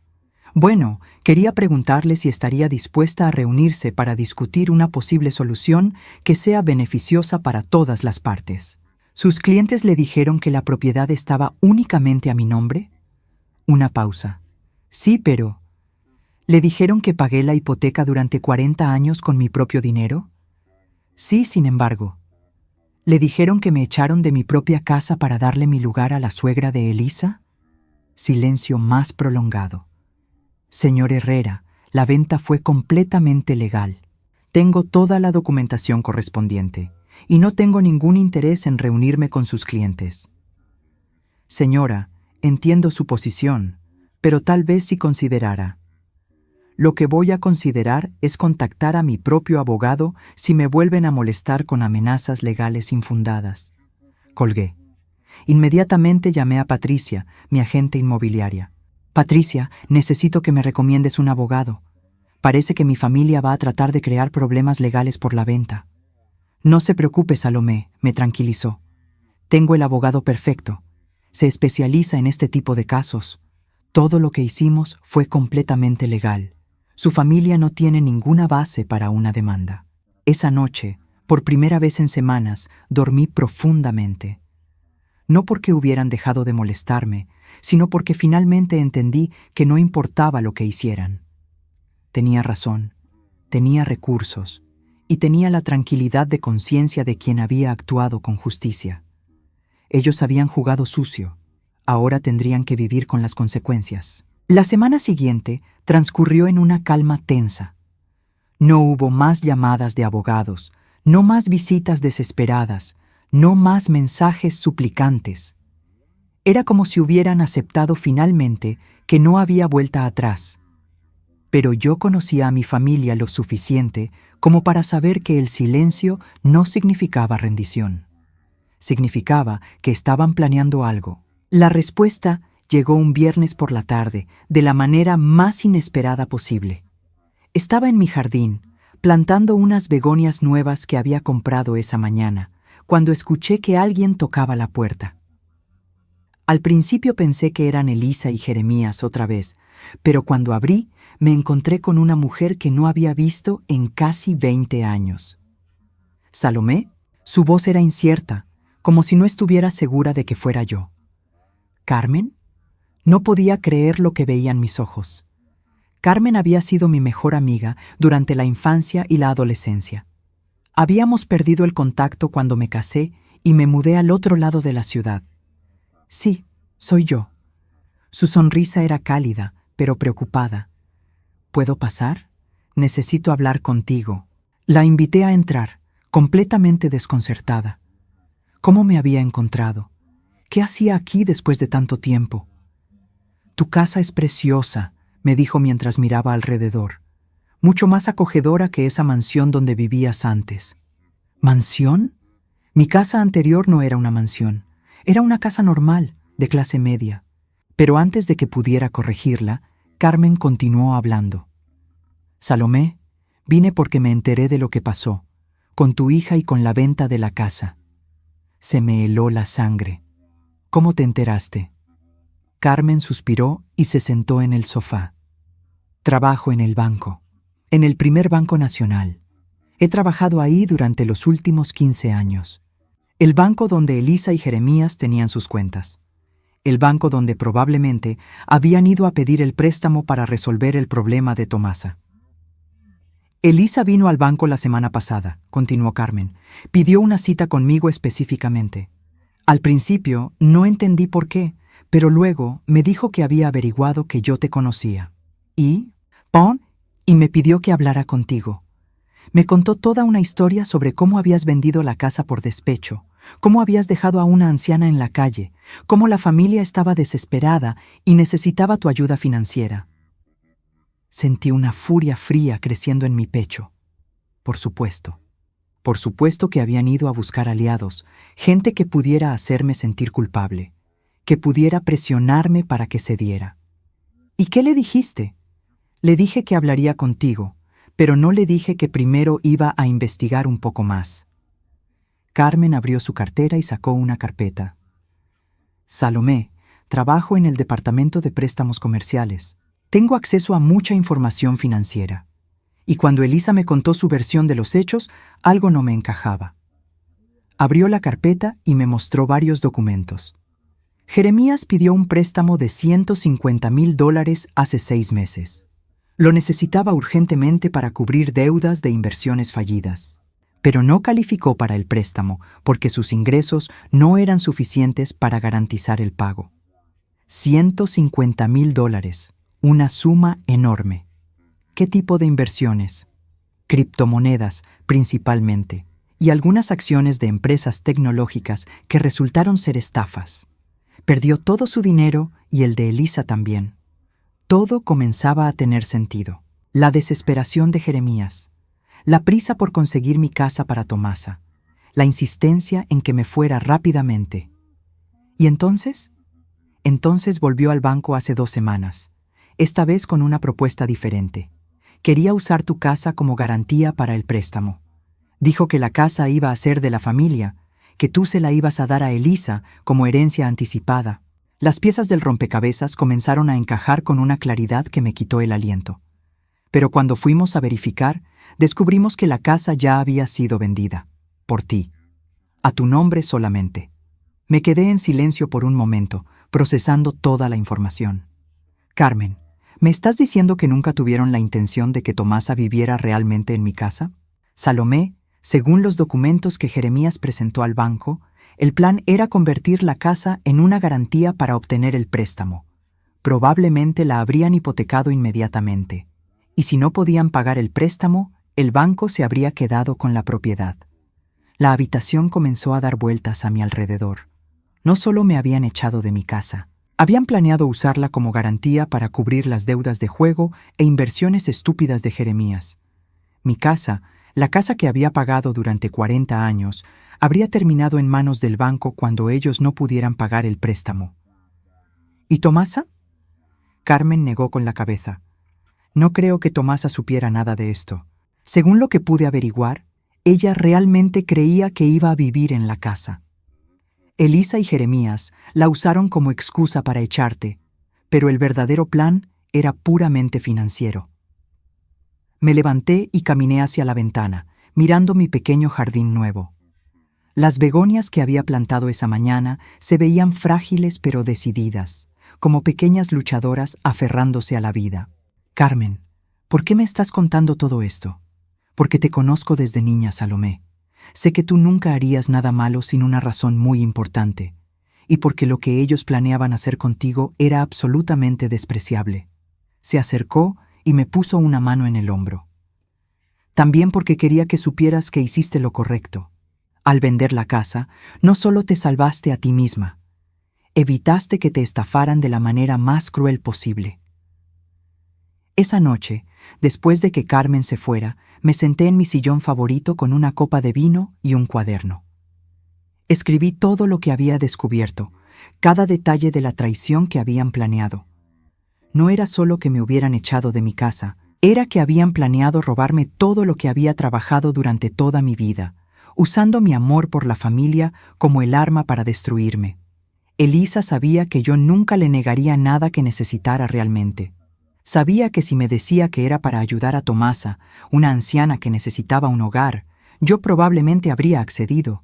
«Bueno, quería preguntarle si estaría dispuesta a reunirse para discutir una posible solución que sea beneficiosa para todas las partes». «¿Sus clientes le dijeron que la propiedad estaba únicamente a mi nombre?» Una pausa. «Sí, pero... ¿le dijeron que pagué la hipoteca durante 40 años con mi propio dinero?» «Sí, sin embargo». «¿Le dijeron que me echaron de mi propia casa para darle mi lugar a la suegra de Elisa?» Silencio más prolongado. «Señor Herrera, la venta fue completamente legal. Tengo toda la documentación correspondiente y no tengo ningún interés en reunirme con sus clientes». «Señora, entiendo su posición, pero tal vez si considerara». «Lo que voy a considerar es contactar a mi propio abogado si me vuelven a molestar con amenazas legales infundadas». Colgué. Inmediatamente llamé a Patricia, mi agente inmobiliaria. «Patricia, necesito que me recomiendes un abogado. Parece que mi familia va a tratar de crear problemas legales por la venta». «No se preocupe, Salomé», me tranquilizó. «Tengo el abogado perfecto. Se especializa en este tipo de casos. Todo lo que hicimos fue completamente legal. Su familia no tiene ninguna base para una demanda». Esa noche, por primera vez en semanas, dormí profundamente. No porque hubieran dejado de molestarme, sino porque finalmente entendí que no importaba lo que hicieran. Tenía razón, tenía recursos y tenía la tranquilidad de conciencia de quien había actuado con justicia. Ellos habían jugado sucio, ahora tendrían que vivir con las consecuencias. La semana siguiente transcurrió en una calma tensa. No hubo más llamadas de abogados, no más visitas desesperadas, no más mensajes suplicantes. Era como si hubieran aceptado finalmente que no había vuelta atrás. Pero yo conocía a mi familia lo suficiente como para saber que el silencio no significaba rendición. Significaba que estaban planeando algo. La respuesta llegó un viernes por la tarde, de la manera más inesperada posible. Estaba en mi jardín, plantando unas begonias nuevas que había comprado esa mañana, cuando escuché que alguien tocaba la puerta. Al principio pensé que eran Elisa y Jeremías otra vez, pero cuando abrí, me encontré con una mujer que no había visto en casi 20 años. ¿Salomé? Su voz era incierta, como si no estuviera segura de que fuera yo. ¿Carmen? No podía creer lo que veían mis ojos. Carmen había sido mi mejor amiga durante la infancia y la adolescencia. Habíamos perdido el contacto cuando me casé y me mudé al otro lado de la ciudad. Sí, soy yo. Su sonrisa era cálida, pero preocupada. ¿Puedo pasar? Necesito hablar contigo. La invité a entrar, completamente desconcertada. ¿Cómo me había encontrado? ¿Qué hacía aquí después de tanto tiempo? Tu casa es preciosa, me dijo mientras miraba alrededor. Mucho más acogedora que esa mansión donde vivías antes. ¿Mansión? Mi casa anterior no era una mansión. Era una casa normal, de clase media. Pero antes de que pudiera corregirla, Carmen continuó hablando. Salomé, vine porque me enteré de lo que pasó, con tu hija y con la venta de la casa. Se me heló la sangre. ¿Cómo te enteraste? Carmen suspiró y se sentó en el sofá. Trabajo en el banco, en el primer Banco Nacional. He trabajado ahí durante los últimos 15 años. El banco donde Elisa y Jeremías tenían sus cuentas. El banco donde probablemente habían ido a pedir el préstamo para resolver el problema de Tomasa. Elisa vino al banco la semana pasada, continuó Carmen. Pidió una cita conmigo específicamente. Al principio no entendí por qué, pero luego me dijo que había averiguado que yo te conocía. Y me pidió que hablara contigo. Me contó toda una historia sobre cómo habías vendido la casa por despecho, cómo habías dejado a una anciana en la calle, cómo la familia estaba desesperada y necesitaba tu ayuda financiera. Sentí una furia fría creciendo en mi pecho. Por supuesto que habían ido a buscar aliados, gente que pudiera hacerme sentir culpable, que pudiera presionarme para que cediera. ¿Y qué le dijiste? Le dije que hablaría contigo, pero no le dije que primero iba a investigar un poco más. Carmen abrió su cartera y sacó una carpeta. Salomé, trabajo en el departamento de préstamos comerciales. Tengo acceso a mucha información financiera. Y cuando Elisa me contó su versión de los hechos, algo no me encajaba. Abrió la carpeta y me mostró varios documentos. Jeremías pidió un préstamo de $150,000 hace 6 meses. Lo necesitaba urgentemente para cubrir deudas de inversiones fallidas. Pero no calificó para el préstamo porque sus ingresos no eran suficientes para garantizar el pago. $150,000, una suma enorme. ¿Qué tipo de inversiones? Criptomonedas, principalmente, y algunas acciones de empresas tecnológicas que resultaron ser estafas. Perdió todo su dinero y el de Elisa también. Todo comenzaba a tener sentido. La desesperación de Jeremías, la prisa por conseguir mi casa para Tomasa, la insistencia en que me fuera rápidamente. ¿Y entonces? Entonces volvió al banco hace 2 semanas, esta vez con una propuesta diferente. Quería usar tu casa como garantía para el préstamo. Dijo que la casa iba a ser de la familia, que tú se la ibas a dar a Elisa como herencia anticipada. Las piezas del rompecabezas comenzaron a encajar con una claridad que me quitó el aliento. Pero cuando fuimos a verificar, descubrimos que la casa ya había sido vendida. Por ti. A tu nombre solamente. Me quedé en silencio por un momento, procesando toda la información. Carmen, ¿me estás diciendo que nunca tuvieron la intención de que Tomasa viviera realmente en mi casa? Salomé, según los documentos que Jeremías presentó al banco, el plan era convertir la casa en una garantía para obtener el préstamo. Probablemente la habrían hipotecado inmediatamente. Y si no podían pagar el préstamo, el banco se habría quedado con la propiedad. La habitación comenzó a dar vueltas a mi alrededor. No solo me habían echado de mi casa, Habían planeado usarla como garantía para cubrir las deudas de juego e inversiones estúpidas de Jeremías. Mi casa, la casa que había pagado durante 40 años, habría terminado en manos del banco cuando ellos no pudieran pagar el préstamo. ¿Y Tomasa? Carmen negó con la cabeza. No creo que Tomasa supiera nada de esto. Según lo que pude averiguar, ella realmente creía que iba a vivir en la casa. Elisa y Jeremías la usaron como excusa para echarte, pero el verdadero plan era puramente financiero. Me levanté y caminé hacia la ventana, mirando mi pequeño jardín nuevo. Las begonias que había plantado esa mañana se veían frágiles pero decididas, como pequeñas luchadoras aferrándose a la vida. Carmen, ¿por qué me estás contando todo esto? Porque te conozco desde niña, Salomé. Sé que tú nunca harías nada malo sin una razón muy importante, y porque lo que ellos planeaban hacer contigo era absolutamente despreciable. Se acercó y me puso una mano en el hombro. También porque quería que supieras que hiciste lo correcto. Al vender la casa, no solo te salvaste a ti misma, evitaste que te estafaran de la manera más cruel posible. Esa noche, después de que Carmen se fuera, me senté en mi sillón favorito con una copa de vino y un cuaderno. Escribí todo lo que había descubierto, cada detalle de la traición que habían planeado. No era solo que me hubieran echado de mi casa, era que habían planeado robarme todo lo que había trabajado durante toda mi vida, usando mi amor por la familia como el arma para destruirme. Elisa sabía que yo nunca le negaría nada que necesitara realmente. Sabía que si me decía que era para ayudar a Tomasa, una anciana que necesitaba un hogar, yo probablemente habría accedido.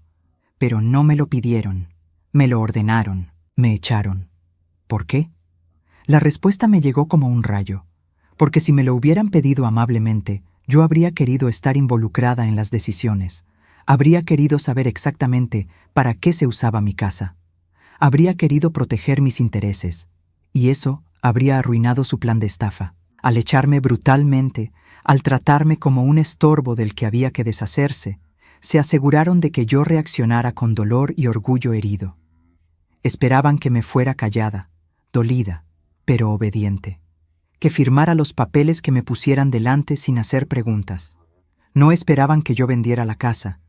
Pero no me lo pidieron, me lo ordenaron, me echaron. ¿Por qué? La respuesta me llegó como un rayo, porque si me lo hubieran pedido amablemente, yo habría querido estar involucrada en las decisiones, habría querido saber exactamente para qué se usaba mi casa, habría querido proteger mis intereses, y eso habría arruinado su plan de estafa. Al echarme brutalmente, al tratarme como un estorbo del que había que deshacerse, se aseguraron de que yo reaccionara con dolor y orgullo herido. Esperaban que me fuera callada, dolida, pero obediente, que firmara los papeles que me pusieran delante sin hacer preguntas. No esperaban que yo vendiera la casa,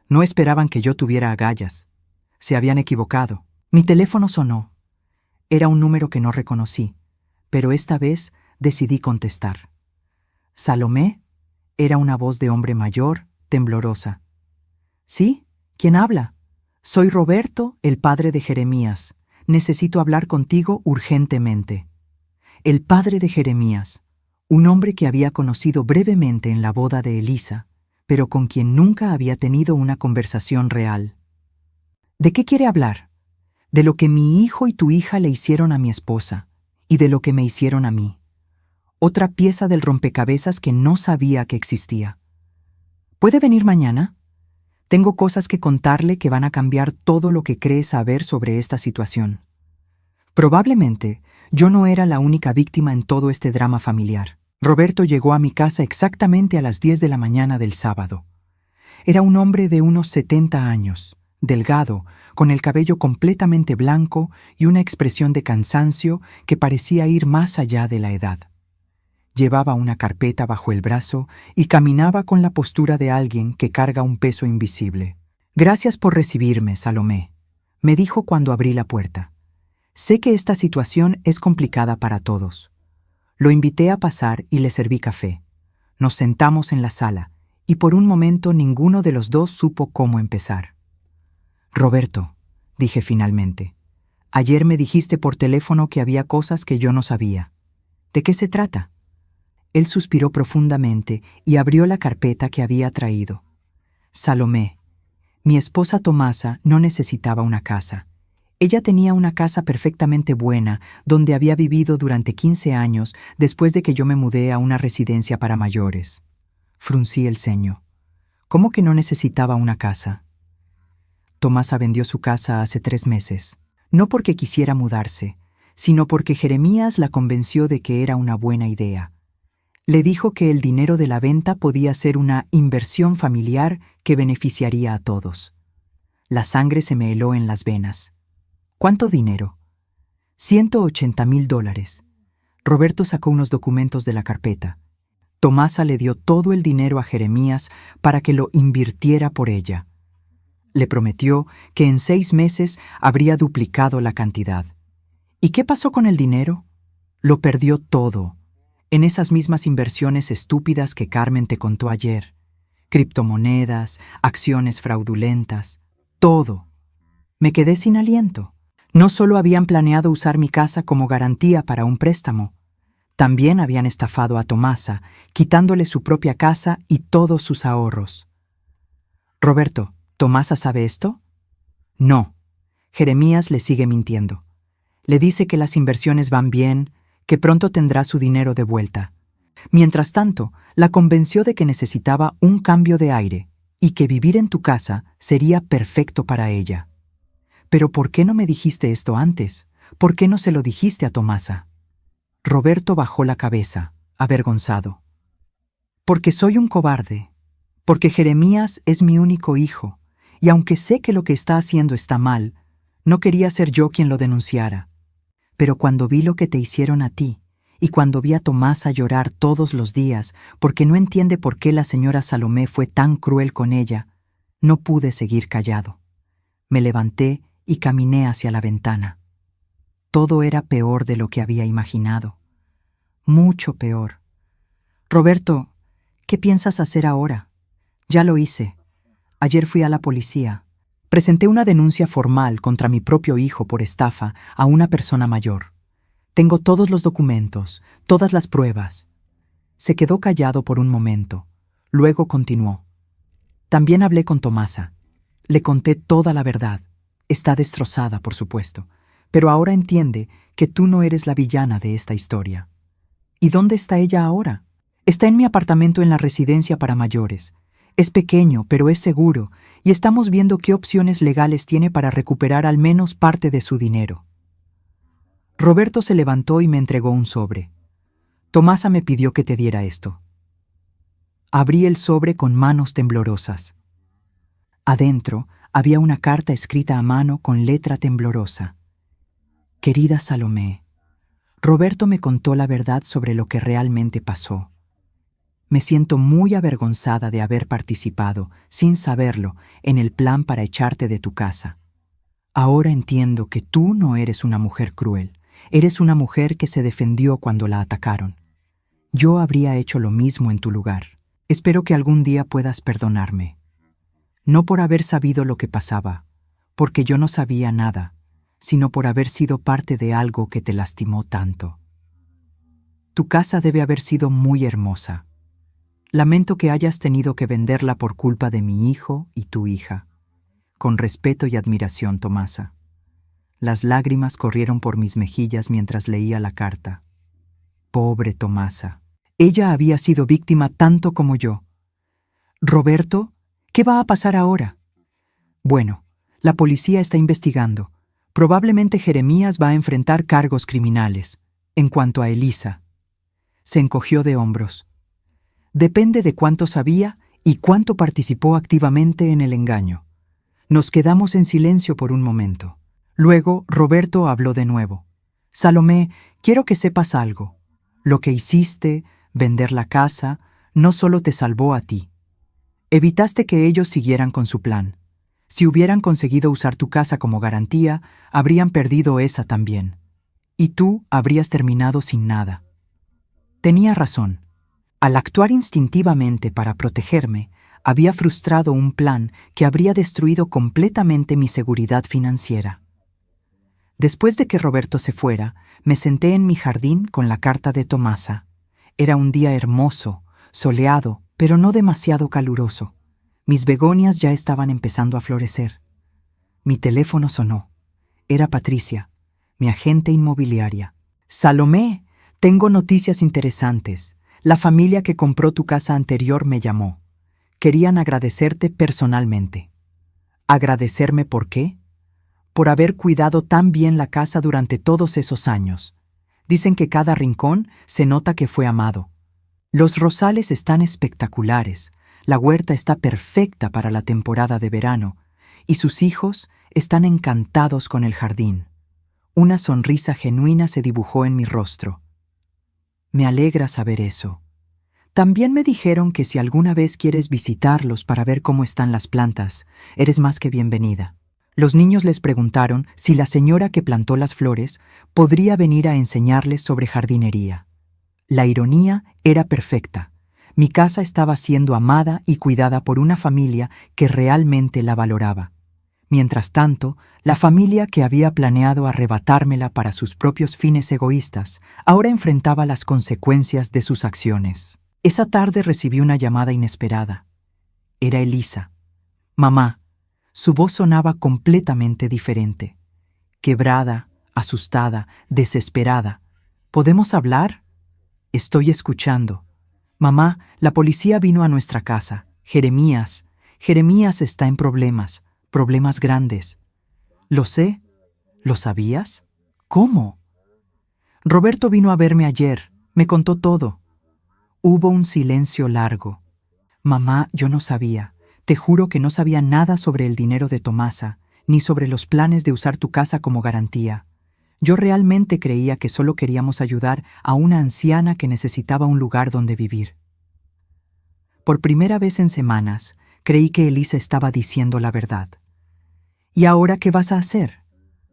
no esperaban que yo tuviera agallas. Se habían equivocado. Mi teléfono sonó. Era un número que no reconocí, pero esta vez decidí contestar. Salomé era una voz de hombre mayor, temblorosa. ¿Sí? ¿Quién habla? Soy Roberto, el padre de Jeremías. Necesito hablar contigo urgentemente. El padre de Jeremías, un hombre que había conocido brevemente en la boda de Elisa, pero con quien nunca había tenido una conversación real. ¿De qué quiere hablar? De lo que mi hijo y tu hija le hicieron a mi esposa, y de lo que me hicieron a mí. Otra pieza del rompecabezas que no sabía que existía. ¿Puede venir mañana? Tengo cosas que contarle que van a cambiar todo lo que cree saber sobre esta situación. Probablemente, yo no era la única víctima en todo este drama familiar. Roberto llegó a mi casa exactamente a las 10 de la mañana del sábado. Era un hombre de unos 70 años, delgado, con el cabello completamente blanco y una expresión de cansancio que parecía ir más allá de la edad. Llevaba una carpeta bajo el brazo y caminaba con la postura de alguien que carga un peso invisible. «Gracias por recibirme, Salomé», me dijo cuando abrí la puerta. «Sé que esta situación es complicada para todos». Lo invité a pasar y le serví café. Nos sentamos en la sala, y por un momento ninguno de los dos supo cómo empezar. «Roberto», dije finalmente, «ayer me dijiste por teléfono que había cosas que yo no sabía. ¿De qué se trata?» Él suspiró profundamente y abrió la carpeta que había traído. «Salomé, mi esposa Tomasa no necesitaba una casa. Ella tenía una casa perfectamente buena donde había vivido durante 15 años después de que yo me mudé a una residencia para mayores». Fruncí el ceño. «¿Cómo que no necesitaba una casa?» Tomasa vendió su casa hace 3 meses, no porque quisiera mudarse, sino porque Jeremías la convenció de que era una buena idea. Le dijo que el dinero de la venta podía ser una inversión familiar que beneficiaría a todos. La sangre se me heló en las venas. «¿Cuánto dinero?» $180,000. Roberto sacó unos documentos de la carpeta. Tomasa le dio todo el dinero a Jeremías para que lo invirtiera por ella. Le prometió que en 6 meses habría duplicado la cantidad. ¿Y qué pasó con el dinero? Lo perdió todo, en esas mismas inversiones estúpidas que Carmen te contó ayer. Criptomonedas, acciones fraudulentas, todo. Me quedé sin aliento. No solo habían planeado usar mi casa como garantía para un préstamo, también habían estafado a Tomasa, quitándole su propia casa y todos sus ahorros. Roberto, ¿Tomasa sabe esto? No. Jeremías le sigue mintiendo. Le dice que las inversiones van bien, que pronto tendrá su dinero de vuelta. Mientras tanto, la convenció de que necesitaba un cambio de aire y que vivir en tu casa sería perfecto para ella. Pero ¿por qué no me dijiste esto antes? ¿Por qué no se lo dijiste a Tomasa? Roberto bajó la cabeza, avergonzado. Porque soy un cobarde. Porque Jeremías es mi único hijo, y aunque sé que lo que está haciendo está mal, no quería ser yo quien lo denunciara. Pero cuando vi lo que te hicieron a ti, y cuando vi a Tomasa llorar todos los días porque no entiende por qué la señora Salomé fue tan cruel con ella, no pude seguir callado. Me levanté y caminé hacia la ventana. Todo era peor de lo que había imaginado. Mucho peor. Roberto, ¿qué piensas hacer ahora? Ya lo hice. Ayer fui a la policía. Presenté una denuncia formal contra mi propio hijo por estafa a una persona mayor. Tengo todos los documentos, todas las pruebas. Se quedó callado por un momento. Luego continuó. También hablé con Tomasa. Le conté toda la verdad. Está destrozada, por supuesto, pero ahora entiende que tú no eres la villana de esta historia. ¿Y dónde está ella ahora? Está en mi apartamento en la residencia para mayores. Es pequeño, pero es seguro, y estamos viendo qué opciones legales tiene para recuperar al menos parte de su dinero. Roberto se levantó y me entregó un sobre. Tomasa me pidió que te diera esto. Abrí el sobre con manos temblorosas. Adentro había una carta escrita a mano con letra temblorosa. Querida Salomé, Roberto me contó la verdad sobre lo que realmente pasó. Me siento muy avergonzada de haber participado, sin saberlo, en el plan para echarte de tu casa. Ahora entiendo que tú no eres una mujer cruel, eres una mujer que se defendió cuando la atacaron. Yo habría hecho lo mismo en tu lugar. Espero que algún día puedas perdonarme. No por haber sabido lo que pasaba, porque yo no sabía nada, sino por haber sido parte de algo que te lastimó tanto. Tu casa debe haber sido muy hermosa. Lamento que hayas tenido que venderla por culpa de mi hijo y tu hija. Con respeto y admiración, Tomasa. Las lágrimas corrieron por mis mejillas mientras leía la carta. Pobre Tomasa. Ella había sido víctima tanto como yo. Roberto, ¿qué va a pasar ahora? Bueno, la policía está investigando. Probablemente Jeremías va a enfrentar cargos criminales. En cuanto a Elisa, se encogió de hombros. Depende de cuánto sabía y cuánto participó activamente en el engaño. Nos quedamos en silencio por un momento. Luego, Roberto habló de nuevo. Salomé, quiero que sepas algo. Lo que hiciste, vender la casa, no solo te salvó a ti. Evitaste que ellos siguieran con su plan. Si hubieran conseguido usar tu casa como garantía, habrían perdido esa también. Y tú habrías terminado sin nada. Tenía razón. Al actuar instintivamente para protegerme, había frustrado un plan que habría destruido completamente mi seguridad financiera. Después de que Roberto se fuera, me senté en mi jardín con la carta de Tomasa. Era un día hermoso, soleado, pero no demasiado caluroso. Mis begonias ya estaban empezando a florecer. Mi teléfono sonó. Era Patricia, mi agente inmobiliaria. Salomé, tengo noticias interesantes. La familia que compró tu casa anterior me llamó. Querían agradecerte personalmente. ¿Agradecerme por qué? Por haber cuidado tan bien la casa durante todos esos años. Dicen que cada rincón se nota que fue amado. Los rosales están espectaculares, la huerta está perfecta para la temporada de verano, y sus hijos están encantados con el jardín. Una sonrisa genuina se dibujó en mi rostro. Me alegra saber eso. También me dijeron que si alguna vez quieres visitarlos para ver cómo están las plantas, eres más que bienvenida. Los niños les preguntaron si la señora que plantó las flores podría venir a enseñarles sobre jardinería. La ironía era perfecta. Mi casa estaba siendo amada y cuidada por una familia que realmente la valoraba. Mientras tanto, la familia que había planeado arrebatármela para sus propios fines egoístas, ahora enfrentaba las consecuencias de sus acciones. Esa tarde recibí una llamada inesperada. Era Elisa. Mamá. Su voz sonaba completamente diferente. Quebrada, asustada, desesperada. ¿Podemos hablar? Estoy escuchando. Mamá, la policía vino a nuestra casa. Jeremías está en problemas grandes. Lo sé. ¿Lo sabías? ¿Cómo? Roberto vino a verme ayer. Me contó todo. Hubo un silencio largo. Mamá, yo no sabía. Te juro que no sabía nada sobre el dinero de Tomasa, ni sobre los planes de usar tu casa como garantía. Yo realmente creía que solo queríamos ayudar a una anciana que necesitaba un lugar donde vivir. Por primera vez en semanas, creí que Elisa estaba diciendo la verdad. ¿Y ahora qué vas a hacer?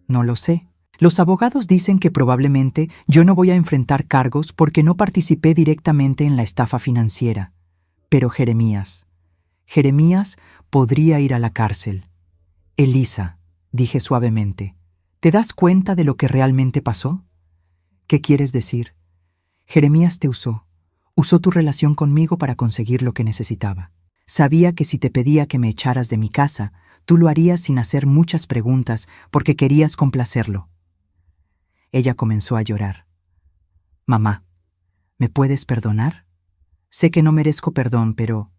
No lo sé. Los abogados dicen que probablemente yo no voy a enfrentar cargos porque no participé directamente en la estafa financiera. Pero Jeremías podría ir a la cárcel. Elisa, dije suavemente, ¿te das cuenta de lo que realmente pasó? ¿Qué quieres decir? Jeremías te usó tu relación conmigo para conseguir lo que necesitaba. Sabía que si te pedía que me echaras de mi casa, tú lo harías sin hacer muchas preguntas porque querías complacerlo. Ella comenzó a llorar. Mamá, ¿me puedes perdonar? Sé que no merezco perdón, pero...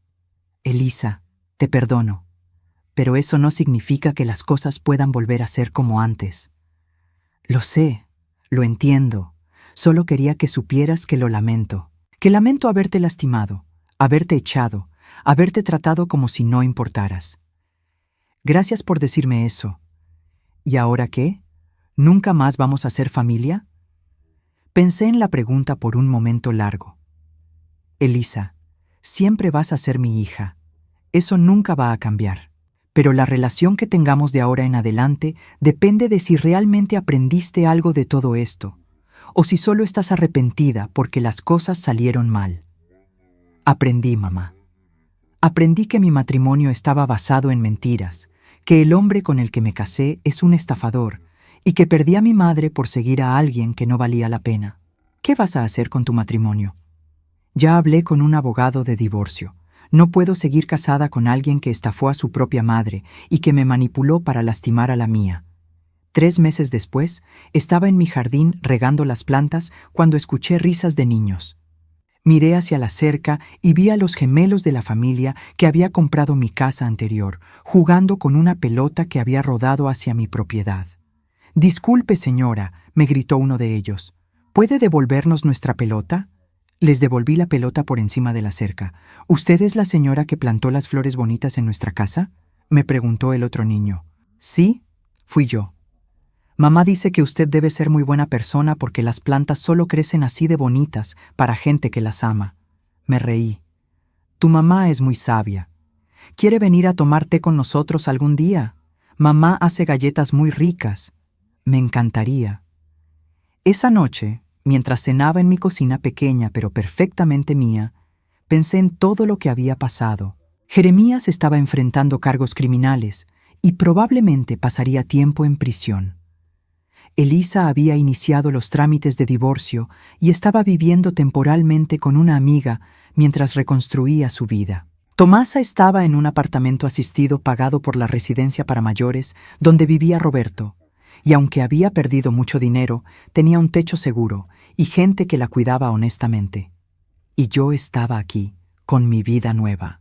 Elisa, te perdono. Pero eso no significa que las cosas puedan volver a ser como antes. Lo sé, lo entiendo. Solo quería que supieras que lo lamento. Que lamento haberte lastimado, haberte echado, haberte tratado como si no importaras. Gracias por decirme eso. ¿Y ahora qué? ¿Nunca más vamos a ser familia? Pensé en la pregunta por un momento largo. Elisa, siempre vas a ser mi hija. Eso nunca va a cambiar. Pero la relación que tengamos de ahora en adelante depende de si realmente aprendiste algo de todo esto, o si solo estás arrepentida porque las cosas salieron mal. Aprendí, mamá. Aprendí que mi matrimonio estaba basado en mentiras, que el hombre con el que me casé es un estafador y que perdí a mi madre por seguir a alguien que no valía la pena. ¿Qué vas a hacer con tu matrimonio? Ya hablé con un abogado de divorcio. No puedo seguir casada con alguien que estafó a su propia madre y que me manipuló para lastimar a la mía. 3 meses después, estaba en mi jardín regando las plantas cuando escuché risas de niños. Miré hacia la cerca y vi a los gemelos de la familia que había comprado mi casa anterior, jugando con una pelota que había rodado hacia mi propiedad. «Disculpe, señora», me gritó uno de ellos. «¿Puede devolvernos nuestra pelota?» Les devolví la pelota por encima de la cerca. «¿Usted es la señora que plantó las flores bonitas en nuestra casa?», me preguntó el otro niño. «Sí, fui yo». «Mamá dice que usted debe ser muy buena persona porque las plantas solo crecen así de bonitas para gente que las ama». Me reí. «Tu mamá es muy sabia. ¿Quiere venir a tomar té con nosotros algún día? Mamá hace galletas muy ricas. Me encantaría». Esa noche, mientras cenaba en mi cocina pequeña pero perfectamente mía, pensé en todo lo que había pasado. Jeremías estaba enfrentando cargos criminales y probablemente pasaría tiempo en prisión. Elisa había iniciado los trámites de divorcio y estaba viviendo temporalmente con una amiga mientras reconstruía su vida. Tomasa estaba en un apartamento asistido pagado por la residencia para mayores donde vivía Roberto, y aunque había perdido mucho dinero, tenía un techo seguro y gente que la cuidaba honestamente. Y yo estaba aquí, con mi vida nueva.